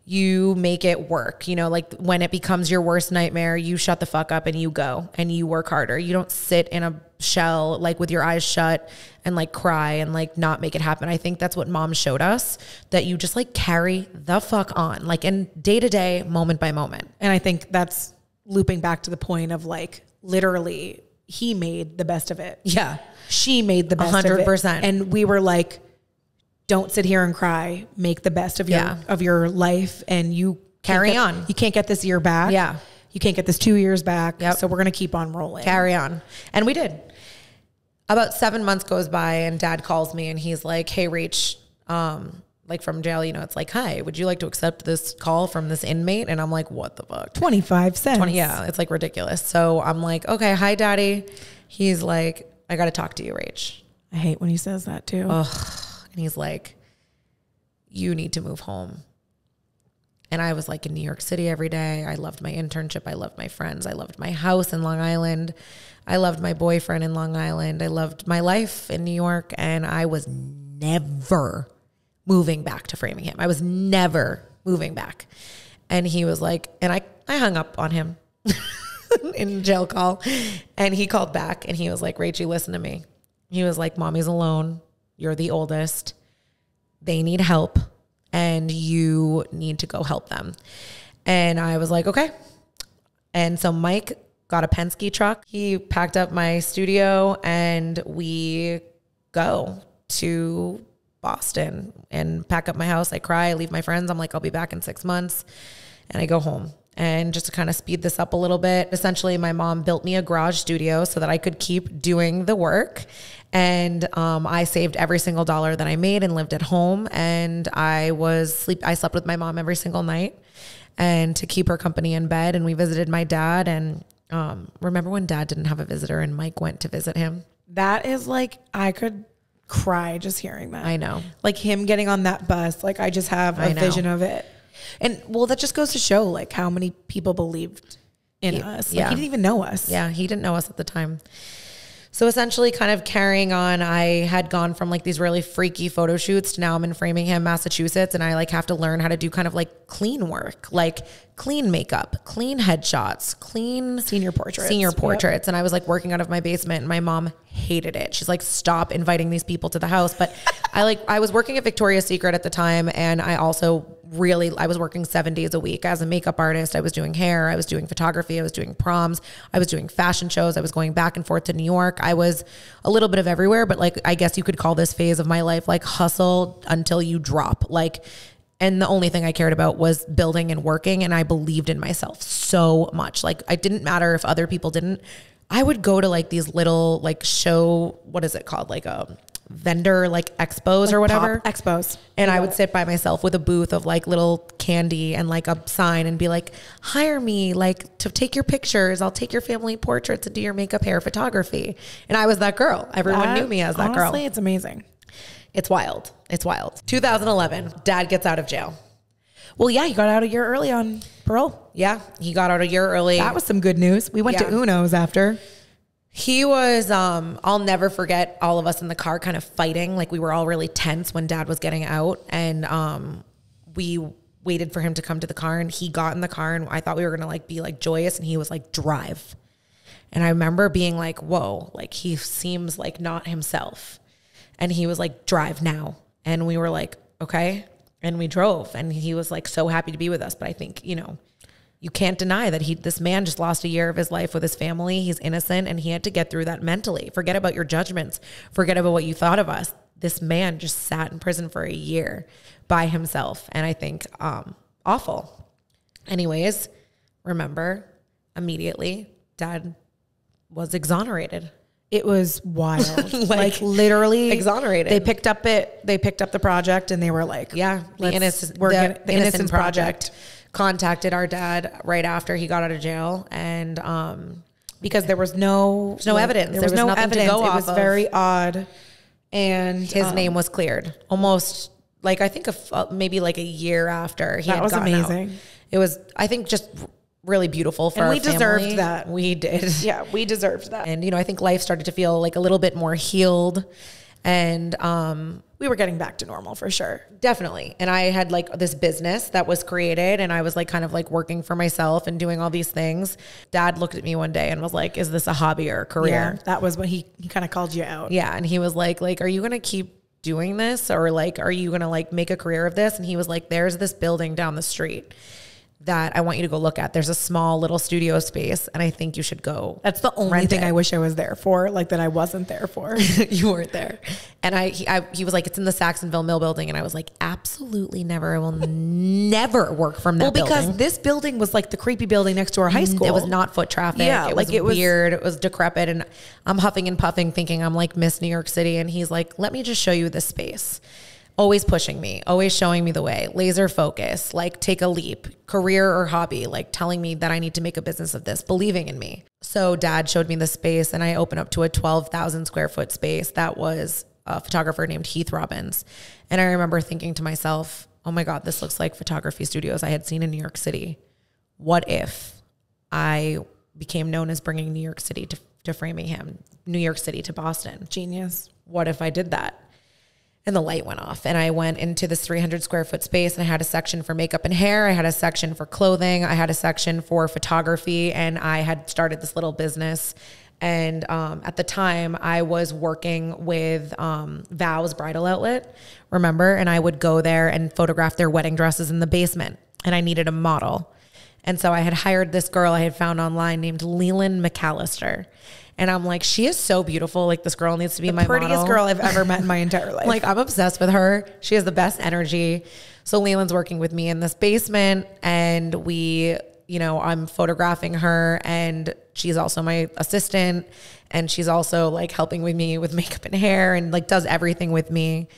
you make it work, like when it becomes your worst nightmare, you shut the fuck up and you go and you work harder. You don't sit in a shell, like with your eyes shut and like cry and like not make it happen. I think that's what mom showed us, that you just like carry the fuck on, like in day to day, moment by moment. And I think that's looping back to the point of like, literally he made the best of it. Yeah. She made the best 100%. of it. And we were like, don't sit here and cry, make the best of your life. And you carry on. You can't get this year back. Yeah. You can't get this 2 years back. Yep. So we're going to keep on rolling. Carry on. And we did. About 7 months goes by and dad calls me and he's like, hey, Rach, like from jail, it's like, hi, would you like to accept this call from this inmate? And I'm like, what the fuck? 25 cents. Yeah, it's like ridiculous. So I'm like, okay, hi, daddy. He's like, I got to talk to you, Rach. I hate when he says that too. And he's like, you need to move home. And I was like in New York City every day. I loved my internship. I loved my friends. I loved my house in Long Island. I loved my boyfriend in Long Island. I loved my life in New York. And I was never moving back to Framingham. I was never moving back. And he was like, and I hung up on him in jail call. And he called back and he was like, Rachie, listen to me. He was like, mommy's alone. You're the oldest. They need help and you need to go help them. And I was like, okay. And so Mike got a Penske truck. He packed up my studio and we go to Boston and pack up my house. I cry, I leave my friends. I'm like, I'll be back in 6 months. And I go home. And just to kind of speed this up a little bit, essentially my mom built me a garage studio so that I could keep doing the work. And I saved every single dollar that I made and lived at home. And I slept with my mom every single night and to keep her company in bed. And we visited my dad. And remember when dad didn't have a visitor and Mike went to visit him? That is like, I could cry just hearing that. I know. Like him getting on that bus. Like I just have a vision of it. And well, that just goes to show like how many people believed in us. Like he didn't even know us. Yeah. He didn't know us at the time. So essentially kind of carrying on, I had gone from like these really freaky photo shoots to now I'm in Framingham, Massachusetts. And I like have to learn how to do kind of like clean work, like clean makeup, clean headshots, clean senior portraits. Yep. And I was like working out of my basement and my mom hated it. She's like, stop inviting these people to the house. But I was working at Victoria's Secret at the time. And I also I was working 7 days a week as a makeup artist. I was doing hair. I was doing photography. I was doing proms. I was doing fashion shows. I was going back and forth to New York. I was a little bit of everywhere, but like, I guess you could call this phase of my life, like hustle until you drop. Like, and the only thing I cared about was building and working. And I believed in myself so much. Like, it didn't matter if other people didn't. I would go to like these little like show, what is it called? Like a vendor, like expos like or whatever. Expos. And I would sit by myself with a booth of like little candy and like a sign and be like, hire me like to take your pictures. I'll take your family portraits and do your makeup, hair, photography. And I was that girl. Everyone knew me as that girl. Honestly, it's amazing. It's wild. It's wild. 2011, dad gets out of jail. Well, yeah, he got out a year early on parole. Yeah, he got out a year early. That was some good news. We went to Uno's after. He was, I'll never forget all of us in the car kind of fighting. Like we were all really tense when dad was getting out and, we waited for him to come to the car and he got in the car and I thought we were going to like be like joyous and he was like, drive. And I remember being like, whoa, like he seems like not himself. And he was like, drive now. And we were like, okay. And we drove and he was like so happy to be with us. But I think, you know, you can't deny that this man just lost a year of his life with his family. He's innocent and he had to get through that mentally. Forget about your judgments. Forget about what you thought of us. This man just sat in prison for a year by himself. And I think, awful. Anyways, remember immediately dad was exonerated. It was wild. like literally exonerated. They picked up the project and they were like, yeah, the Innocence Project contacted our dad right after he got out of jail. And, because there was no evidence. There was no nothing evidence. To go off of. It was very odd. And his name was cleared almost like, I think maybe like a year after he had gotten amazing. Out. It was, I think just really beautiful for and our we family. Deserved that. We did. Yeah, we deserved that. And, you know, I think life started to feel like a little bit more healed and, we were getting back to normal for sure. Definitely. And I had like this business that was created and I was like kind of like working for myself and doing all these things. Dad looked at me one day and was like, is this a hobby or a career? Yeah, that was when he kind of called you out. Yeah. And he was like, are you going to keep doing this? Or like, are you going to like make a career of this? And he was like, there's this building down the street that I want you to go look at. There's a small little studio space and I think you should go. That's the only thing I wish I was there for, like that I wasn't there for. You weren't there. And he was like, it's in the Saxonville Mill building. And I was like, absolutely never. I will never work from that building. Well, because this building was like the creepy building next to our high school. It was not foot traffic. Yeah, it was weird. It was decrepit. And I'm huffing and puffing thinking I'm like Miss New York City. And he's like, let me just show you this space. Always pushing me, always showing me the way, laser focus, like take a leap, career or hobby, like telling me that I need to make a business of this, believing in me. So dad showed me the space and I opened up to a 12,000 square foot space that was a photographer named Heath Robbins. And I remember thinking to myself, oh my God, this looks like photography studios I had seen in New York City. What if I became known as bringing New York City to Framingham, New York City to Boston? Genius. What if I did that? And the light went off and I went into this 300 square foot space and I had a section for makeup and hair. I had a section for clothing. I had a section for photography and I had started this little business. And at the time I was working with Vow's Bridal Outlet, remember? And I would go there and photograph their wedding dresses in the basement and I needed a model. And so I had hired this girl I had found online named Leland McAllister. And I'm like, she is so beautiful. Like this girl needs to be my model. Prettiest girl I've ever met in my entire life. Like I'm obsessed with her. She has the best energy. So Leland's working with me in this basement and I'm photographing her and she's also my assistant and she's also like helping with me with makeup and hair and like does everything with me.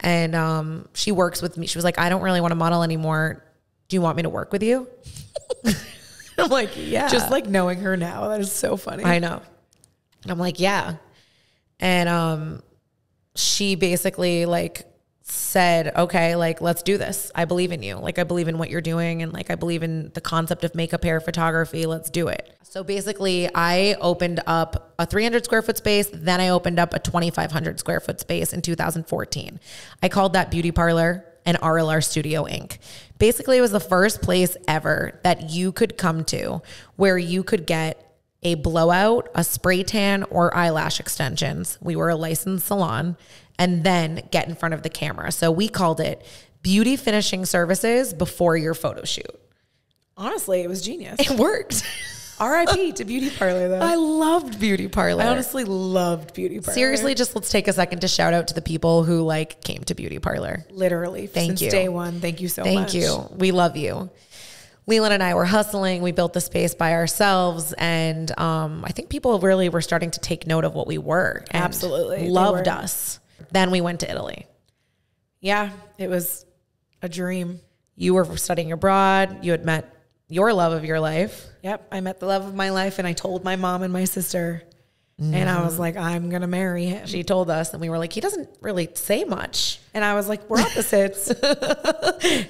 And she works with me. She was like, I don't really want to model anymore. Do you want me to work with you? I'm like, yeah. Just like knowing her now. That is so funny. I know. I'm like, yeah. And she basically like said, okay, like, let's do this. I believe in you. Like, I believe in what you're doing. And like, I believe in the concept of makeup, hair, photography. Let's do it. So basically I opened up a 300 square foot space. Then I opened up a 2,500 square foot space in 2014. I called that Beauty Parlor and RLR Studio Inc. Basically, it was the first place ever that you could come to where you could get a blowout, a spray tan, or eyelash extensions. We were a licensed salon, and then get in front of the camera. So we called it beauty finishing services before your photo shoot. Honestly, it was genius. It worked. RIP to Beauty Parlor, though. I loved Beauty Parlor. I honestly loved Beauty Parlor. Seriously, just let's take a second to shout out to the people who like came to Beauty Parlor. Literally. Thank you. Since day one. Thank you so much. Thank you. We love you. Leland and I were hustling. We built the space by ourselves. And I think people really were starting to take note of what we were. And absolutely. Loved us. Then we went to Italy. Yeah, it was a dream. You were studying abroad. You had met your love of your life. Yep. I met the love of my life, and I told my mom and my sister, and I was like, I'm going to marry him. She told us, and we were like, he doesn't really say much. And I was like, we're opposites.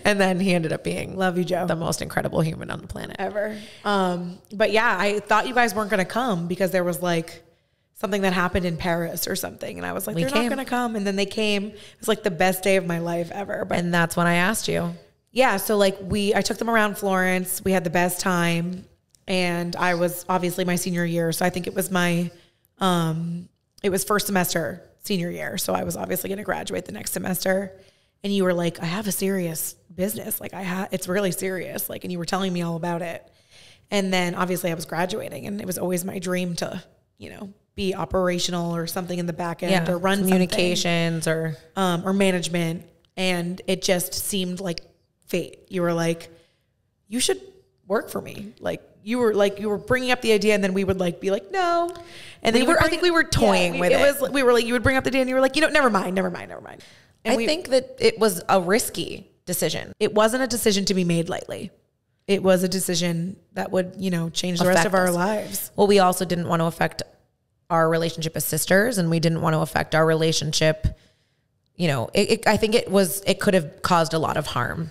And then he ended up being, love you, Joe, the most incredible human on the planet ever. But yeah, I thought you guys weren't going to come because there was like something that happened in Paris or something. And I was like, they're not going to come. And then they came. It was like the best day of my life ever. But and that's when I asked you. Yeah. So like I took them around Florence. We had the best time. And I was obviously my senior year. So I think it was it was first semester senior year. So I was obviously going to graduate the next semester. And you were like, I have a serious business. Like it's really serious. Like, and you were telling me all about it. And then obviously I was graduating, and it was always my dream to, be operational or something in the back end, or run communications or management. And it just seemed like fate. You were like, you should work for me. Like you were bringing up the idea, and then we would like be like, no. And then I think we were toying with it. We were like, you would bring up the idea, and you were like, never mind. And I think that it was a risky decision. It wasn't a decision to be made lightly. It was a decision that would, change the rest of our lives. Well, we also didn't want to affect our relationship as sisters, and we didn't want to affect our relationship. I think it could have caused a lot of harm.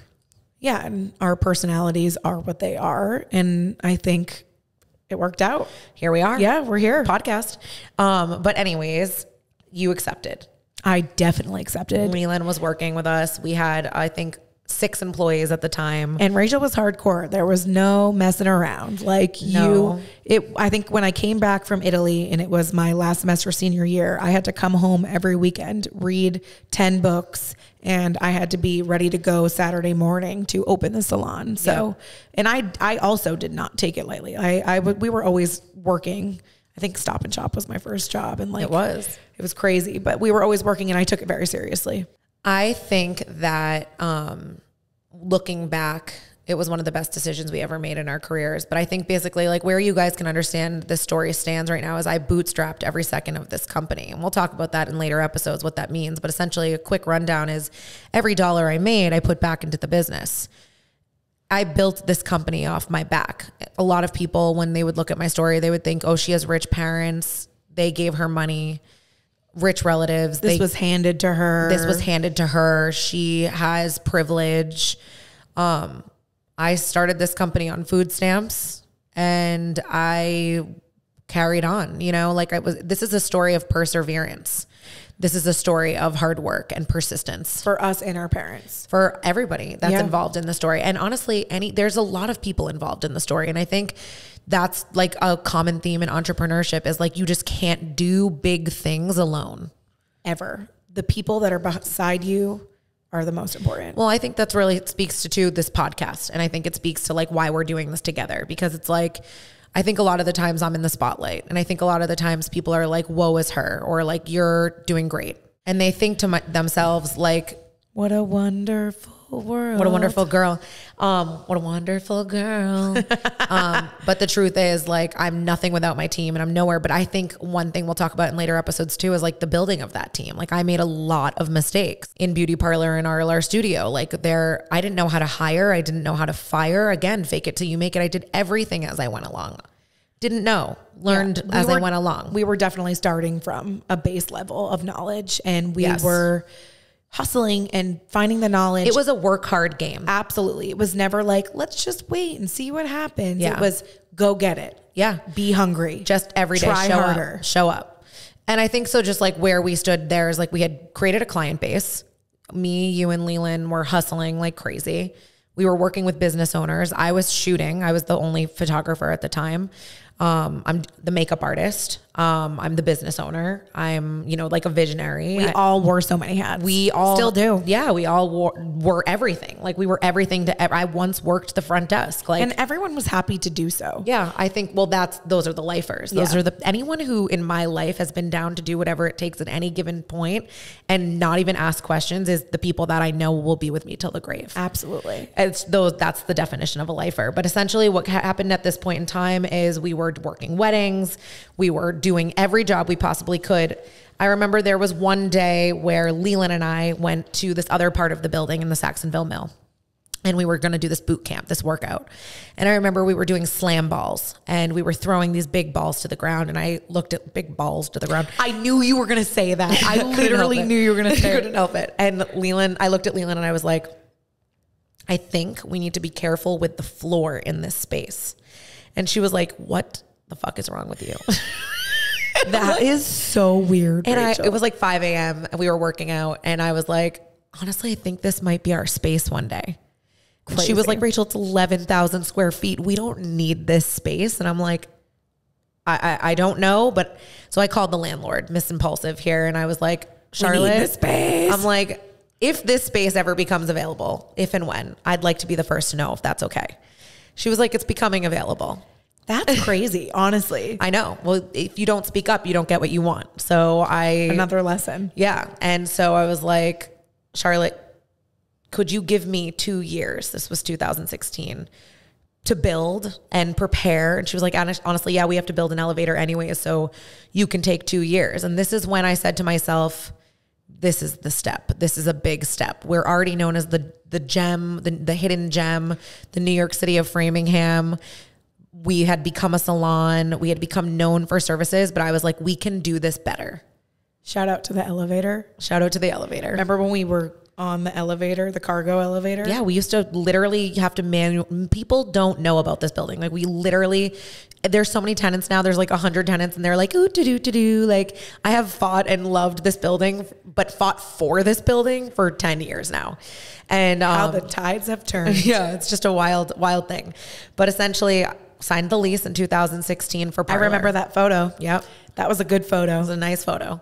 Yeah. And our personalities are what they are. And I think it worked out. Here we are. Yeah, we're here. Podcast. But anyways, you accepted. I definitely accepted. Leland was working with us. We had, I think, 6 employees at the time. And Rachel was hardcore. There was no messing around. I think when I came back from Italy, and it was my last semester senior year, I had to come home every weekend, read 10 books, and I had to be ready to go Saturday morning to open the salon. So, and I also did not take it lightly. We were always working. I think Stop and Shop was my first job, and it was crazy, but we were always working, and I took it very seriously. I think that looking back, it was one of the best decisions we ever made in our careers. But I think basically like where you guys can understand this story stands right now is I bootstrapped every second of this company. And we'll talk about that in later episodes, what that means. But essentially a quick rundown is every dollar I made, I put back into the business. I built this company off my back. A lot of people, when they would look at my story, they would think, oh, she has rich parents. They gave her money. Rich relatives. This was handed to her. She has privilege. I started this company on food stamps, and I carried on, this is a story of perseverance. This is a story of hard work and persistence for us and our parents, for everybody that's involved in the story. And honestly, there's a lot of people involved in the story. And I think that's like a common theme in entrepreneurship is like, you just can't do big things alone. Ever. The people that are beside you are the most important. Well, I think that's really, it speaks to this podcast. And I think it speaks to like why we're doing this together, because it's like, I think a lot of the times I'm in the spotlight, and I think a lot of the times people are like, woe is her, or like, you're doing great. And they think to themselves like, what a wonderful world. What a wonderful girl. What a wonderful girl. But the truth is like, I'm nothing without my team, and I'm nowhere. But I think one thing we'll talk about in later episodes too, is like the building of that team. Like I made a lot of mistakes in Beauty Parlor and RLR Studio. Like I didn't know how to hire. I didn't know how to fire. Again, fake it till you make it. I did everything as I went along. Didn't know, learned as I went along. We were definitely starting from a base level of knowledge, and we were hustling and finding the knowledge. It was a work hard game. Absolutely. It was never like, let's just wait and see what happens. Yeah. It was go get it. Yeah. Be hungry. Just every day. Try show harder. Up, show up. And I think so just like where we stood there is like we had created a client base. Me, you, and Leland were hustling like crazy. We were working with business owners. I was shooting. I was the only photographer at the time. I'm the makeup artist. I'm the business owner. I'm, like a visionary. We all wore so many hats. We all still do. Yeah. We all were everything. Like we were everything I once worked the front desk. Like, and everyone was happy to do so. Yeah. I think, those are the lifers. Those are anyone who in my life has been down to do whatever it takes at any given point and not even ask questions is the people that I know will be with me till the grave. Absolutely. That's the definition of a lifer. But essentially what happened at this point in time is we were working weddings. We were doing every job we possibly could. I remember there was one day where Leland and I went to this other part of the building in the Saxonville Mill. And we were going to do this boot camp, this workout. And I remember we were doing slam balls and we were throwing these big balls to the ground. And I looked at big balls to the ground. I knew you were going to say that. I literally knew you were going to say it. I couldn't help it. And I looked at Leland and I was like, I think we need to be careful with the floor in this space. And she was like, what the fuck is wrong with you? That is so weird. And it was like 5 a.m. and we were working out. And I was like, honestly, I think this might be our space one day. She was like, Rachel, it's 11,000 square feet. We don't need this space. And I'm like, I don't know. But so I called the landlord, Miss Impulsive here. And I was like, Charlotte, we need this space. I'm like, if this space ever becomes available, if and when, I'd like to be the first to know if that's okay. She was like, it's becoming available. That's crazy, honestly. I know. Well, if you don't speak up, you don't get what you want. So another lesson. Yeah. And so I was like, Charlotte, could you give me 2 years? This was 2016 to build and prepare. And she was like, honestly, yeah, we have to build an elevator anyway. So you can take 2 years. And this is when I said to myself, this is the step. This is a big step. We're already known as the gem, the hidden gem, the New York City of Framingham. We had become a salon. We had become known for services, but I was like, we can do this better. Shout out to the elevator. Shout out to the elevator. Remember when we were on the elevator, the cargo elevator? Yeah, we used to literally have to people don't know about this building. Like we literally, there's so many tenants now. There's like 100 tenants and they're like, ooh, to do. Like I have fought and loved this building, but fought for this building for 10 years now. And how the tides have turned. Yeah, it's just a wild, wild thing. But essentially signed the lease in 2016 for Parlor. I remember that photo. Yep. That was a good photo. It was a nice photo.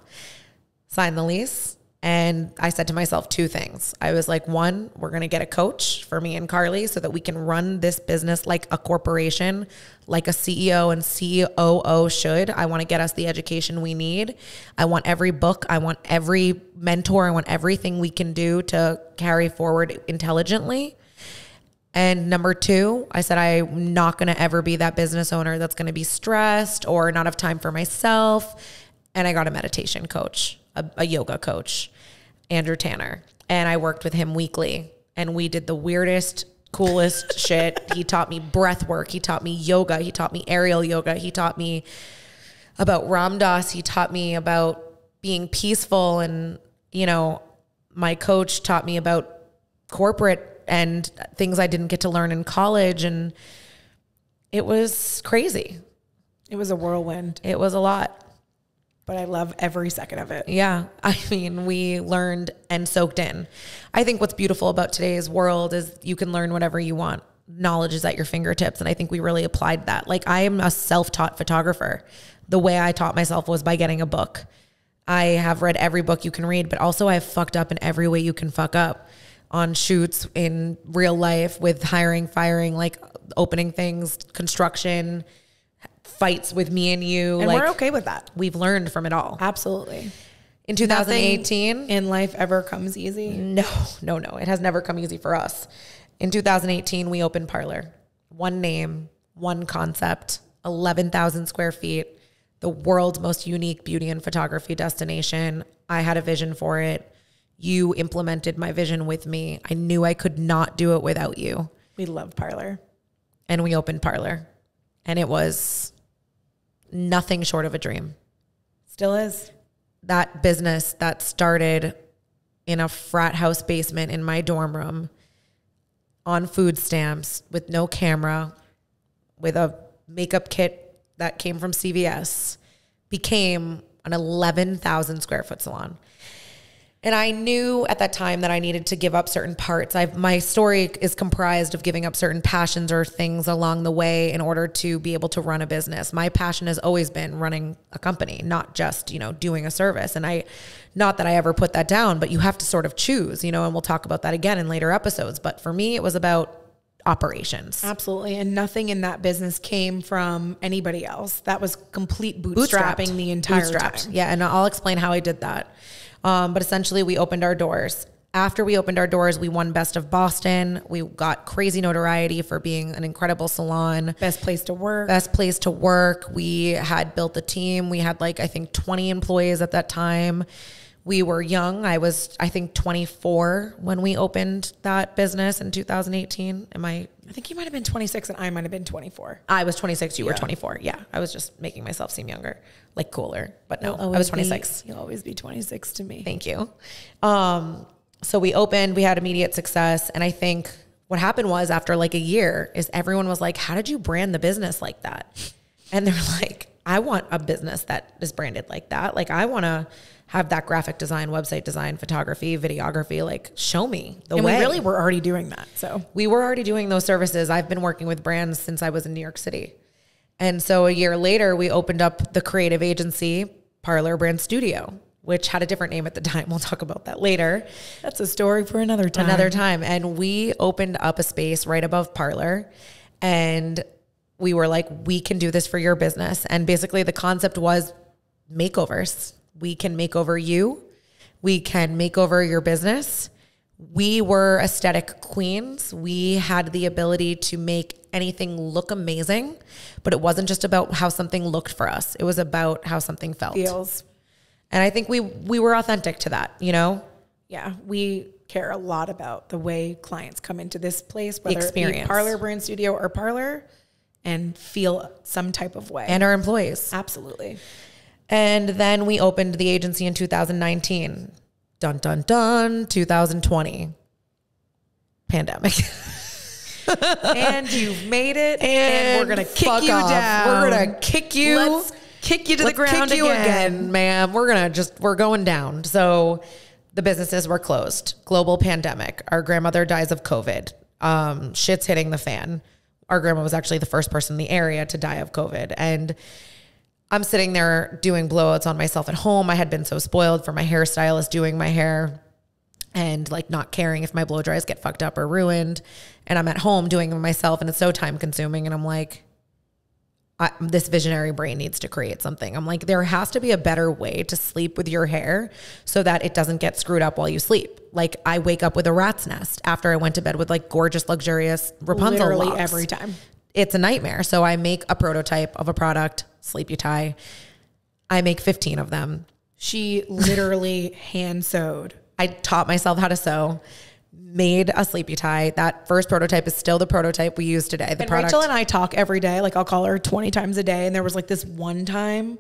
Signed the lease. And I said to myself 2 things. I was like, 1, we're going to get a coach for me and Carli so that we can run this business like a corporation, like a CEO and COO should. I want to get us the education we need. I want every book. I want every mentor. I want everything we can do to carry forward intelligently. And number 2, I said, I'm not going to ever be that business owner that's going to be stressed or not have time for myself. And I got a meditation coach, a yoga coach, Andrew Tanner. And I worked with him weekly and we did the weirdest, coolest shit. He taught me breath work. He taught me yoga. He taught me aerial yoga. He taught me about Ram Dass. He taught me about being peaceful. And, my coach taught me about corporate and things I didn't get to learn in college. And it was crazy. It was a whirlwind. It was a lot. But I love every second of it. Yeah. I mean, we learned and soaked in. I think what's beautiful about today's world is you can learn whatever you want. Knowledge is at your fingertips. And I think we really applied that. Like I am a self-taught photographer. The way I taught myself was by getting a book. I have read every book you can read, but also I've fucked up in every way you can fuck up. On shoots, in real life, with hiring, firing, like opening things, construction, fights with me and you. And like, we're okay with that. We've learned from it all. Absolutely. In 2018. Nothing in life ever comes easy. No. It has never come easy for us. In 2018, we opened Parlor. One name, one concept, 11,000 square feet, the world's most unique beauty and photography destination. I had a vision for it. You implemented my vision with me. I knew I could not do it without you. We love Parlor. And we opened Parlor. And it was nothing short of a dream. Still is. That business that started in a frat house basement in my dorm room on food stamps with no camera, with a makeup kit that came from CVS, became an 11,000 square foot salon. And I knew at that time that I needed to give up certain parts. My story is comprised of giving up certain passions or things along the way in order to be able to run a business. My passion has always been running a company, not just, doing a service. And not that I ever put that down, but you have to sort of choose, and we'll talk about that again in later episodes. But for me, it was about operations. Absolutely. And nothing in that business came from anybody else. That was complete bootstrapping the entire time. Yeah. And I'll explain how I did that. But essentially we opened our doors. After we opened our doors, we won Best of Boston. We got crazy notoriety for being an incredible salon. Best place to work. Best place to work. We had built a team. We had I think 20 employees at that time. We were young. I was, I think 24 when we opened that business in 2018. I think you might've been 26 and I might've been 24. I was 26. You were 24. Yeah. I was just making myself seem younger, cooler, but no, I was 26. You'll always be 26 to me. Thank you. So we opened, we had immediate success. And I think what happened was after a year is everyone was like, how did you brand the business like that? And they're like, I want a business that is branded like that. I want to have that graphic design, website design, photography, videography, show me the way. And we really were already doing that. So we were already doing those services. I've been working with brands since I was in New York City. And so a year later, we opened up the creative agency, Parlor Brand Studio, which had a different name at the time. We'll talk about that later. That's a story for another time. And we opened up a space right above Parlor, and we were like, we can do this for your business. And basically the concept was makeovers. We can make over you. We can make over your business. We were aesthetic queens. We had the ability to make anything look amazing, but it wasn't just about how something looked for us. It was about how something felt. Feels. And I think we were authentic to that, Yeah, we care a lot about the way clients come into this place, whether it be Parlor Brand Studio or Parlor, and feel some type of way. And our employees. Absolutely. And then we opened the agency in 2019. Dun, dun, dun, 2020. Pandemic. And you've made it. And we're going to kick you down. We're going to kick you. Let's kick you to the ground again, ma'am. We're going down. So the businesses were closed. Global pandemic. Our grandmother dies of COVID. Shit's hitting the fan. Our grandma was actually the first person in the area to die of COVID. And I'm sitting there doing blowouts on myself at home. I had been so spoiled for my hairstylist doing my hair and not caring if my blow dries get fucked up or ruined. And I'm at home doing them myself, and it's so time consuming. And I'm like, this visionary brain needs to create something. I'm like, there has to be a better way to sleep with your hair so that it doesn't get screwed up while you sleep. I wake up with a rat's nest after I went to bed with gorgeous, luxurious Rapunzel literally locks. Every time. It's a nightmare. So I make a prototype of a product, Sleepy Tie. I make 15 of them. She literally hand sewed. I taught myself how to sew, made a Sleepy Tie. That first prototype is still the prototype we use today. The product. Rachel and I talk every day. I'll call her 20 times a day. And there was this one time,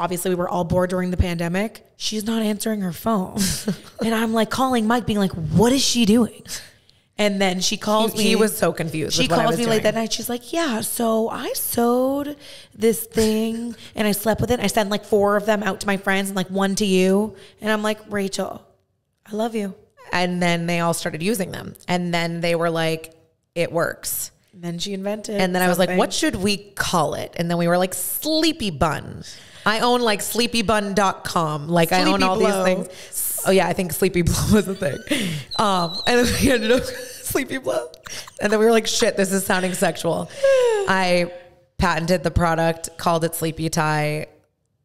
obviously we were all bored during the pandemic. She's not answering her phone. And I'm calling Mike being what is she doing? And then she calls me. He was so confused. She calls me late that night. She's like, yeah, so I sewed this thing and I slept with it. I sent 4 of them out to my friends and 1 to you. And I'm like, Rachel, I love you. And then they all started using them. And then they were like, it works. And then she invented And then I was like, what should we call it? And then we were like, Sleepy Bun. I own sleepybun.com. I own all these things. Oh yeah, I think Sleepy Blow was the thing. And then we ended up Sleepy Blow. And then we were like, shit, this is sounding sexual. I patented the product, called it Sleepy Tie,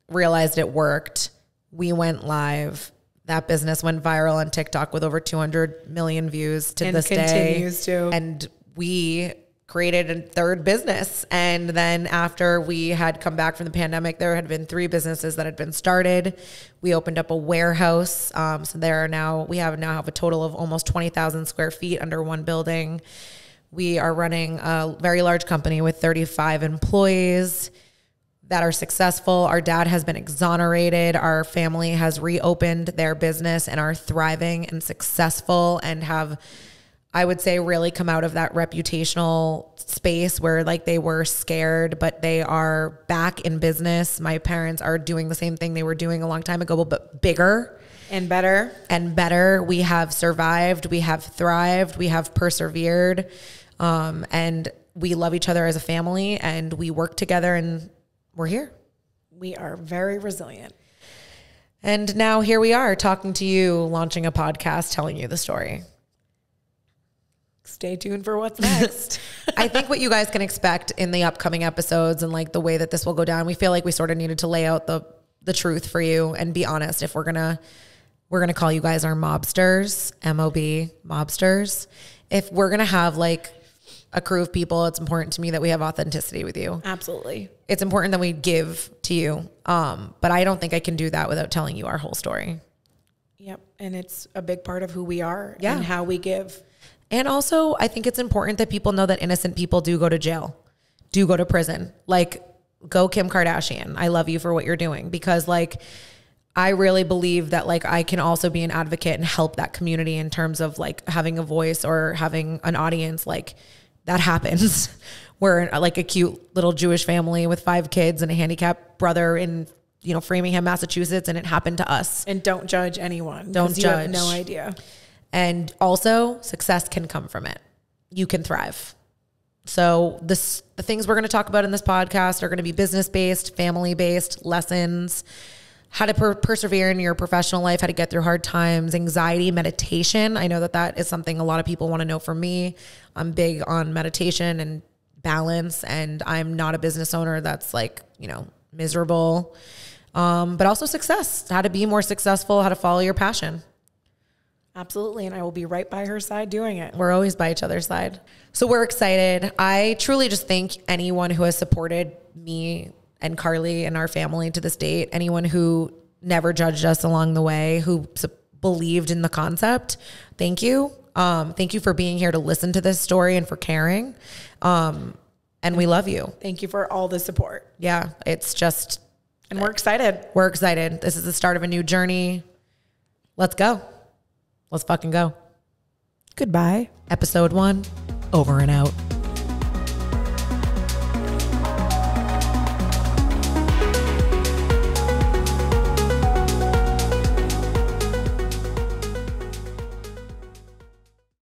realized it worked. We went live. That business went viral on TikTok with over 200 million views to this day. And continues to. And we created a third business. And then after we had come back from the pandemic, there had been 3 businesses that had been started. We opened up a warehouse. So we now have a total of almost 20,000 square feet under one building. We are running a very large company with 35 employees. that are successful. Our dad has been exonerated. Our family has reopened their business and are thriving and successful and have, I would say, really come out of that reputational space where like they were scared, but they are back in business. My parents are doing the same thing they were doing a long time ago, but bigger and better and better. We have survived. We have thrived. We have persevered. And we love each other as a family, and we work together, and we're here. We are very resilient. And now here we are talking to you, launching a podcast, telling you the story. Stay tuned for what's next. I think what you guys can expect in the upcoming episodes and like the way that this will go down, we feel like we sort of needed to lay out the truth for you and be honest. If we're going to call you guys our mobsters, MOB, mobsters. If we're going to have like a crew of people, it's important to me that we have authenticity with you. Absolutely. It's important that we give to you. But I don't think I can do that without telling you our whole story. Yep. And it's a big part of who we are and how we give. And also, I think it's important that people know that innocent people do go to jail, do go to prison. Like, go Kim Kardashian. I love you for what you're doing, because like, I really believe that like I can also be an advocate and help that community in terms of like having a voice or having an audience. Like, that happens. We're like a cute little Jewish family with 5 kids and a handicapped brother in, you know, Framingham, Massachusetts. And it happened to us. And don't judge anyone. Don't judge. You have no idea. And also, success can come from it. You can thrive. So the things we're going to talk about in this podcast are going to be business-based, family-based lessons, how to persevere in your professional life, how to get through hard times, anxiety, meditation. I know that is something a lot of people want to know from me. I'm big on meditation and balance, and I'm not a business owner that's like, you know, miserable. But also success, how to be more successful, how to follow your passion. Absolutely. And I will be right by her side doing it. We're always by each other's side. So we're excited. I truly just thank anyone who has supported me and Carli and our family to this date. Anyone who never judged us along the way, who believed in the concept. Thank you. Thank you for being here to listen to this story and for caring. And we love you. Thank you for all the support. Yeah. It's just. And we're excited. We're excited. This is the start of a new journey. Let's go. Let's fucking go. Goodbye. Episode 1, over and out.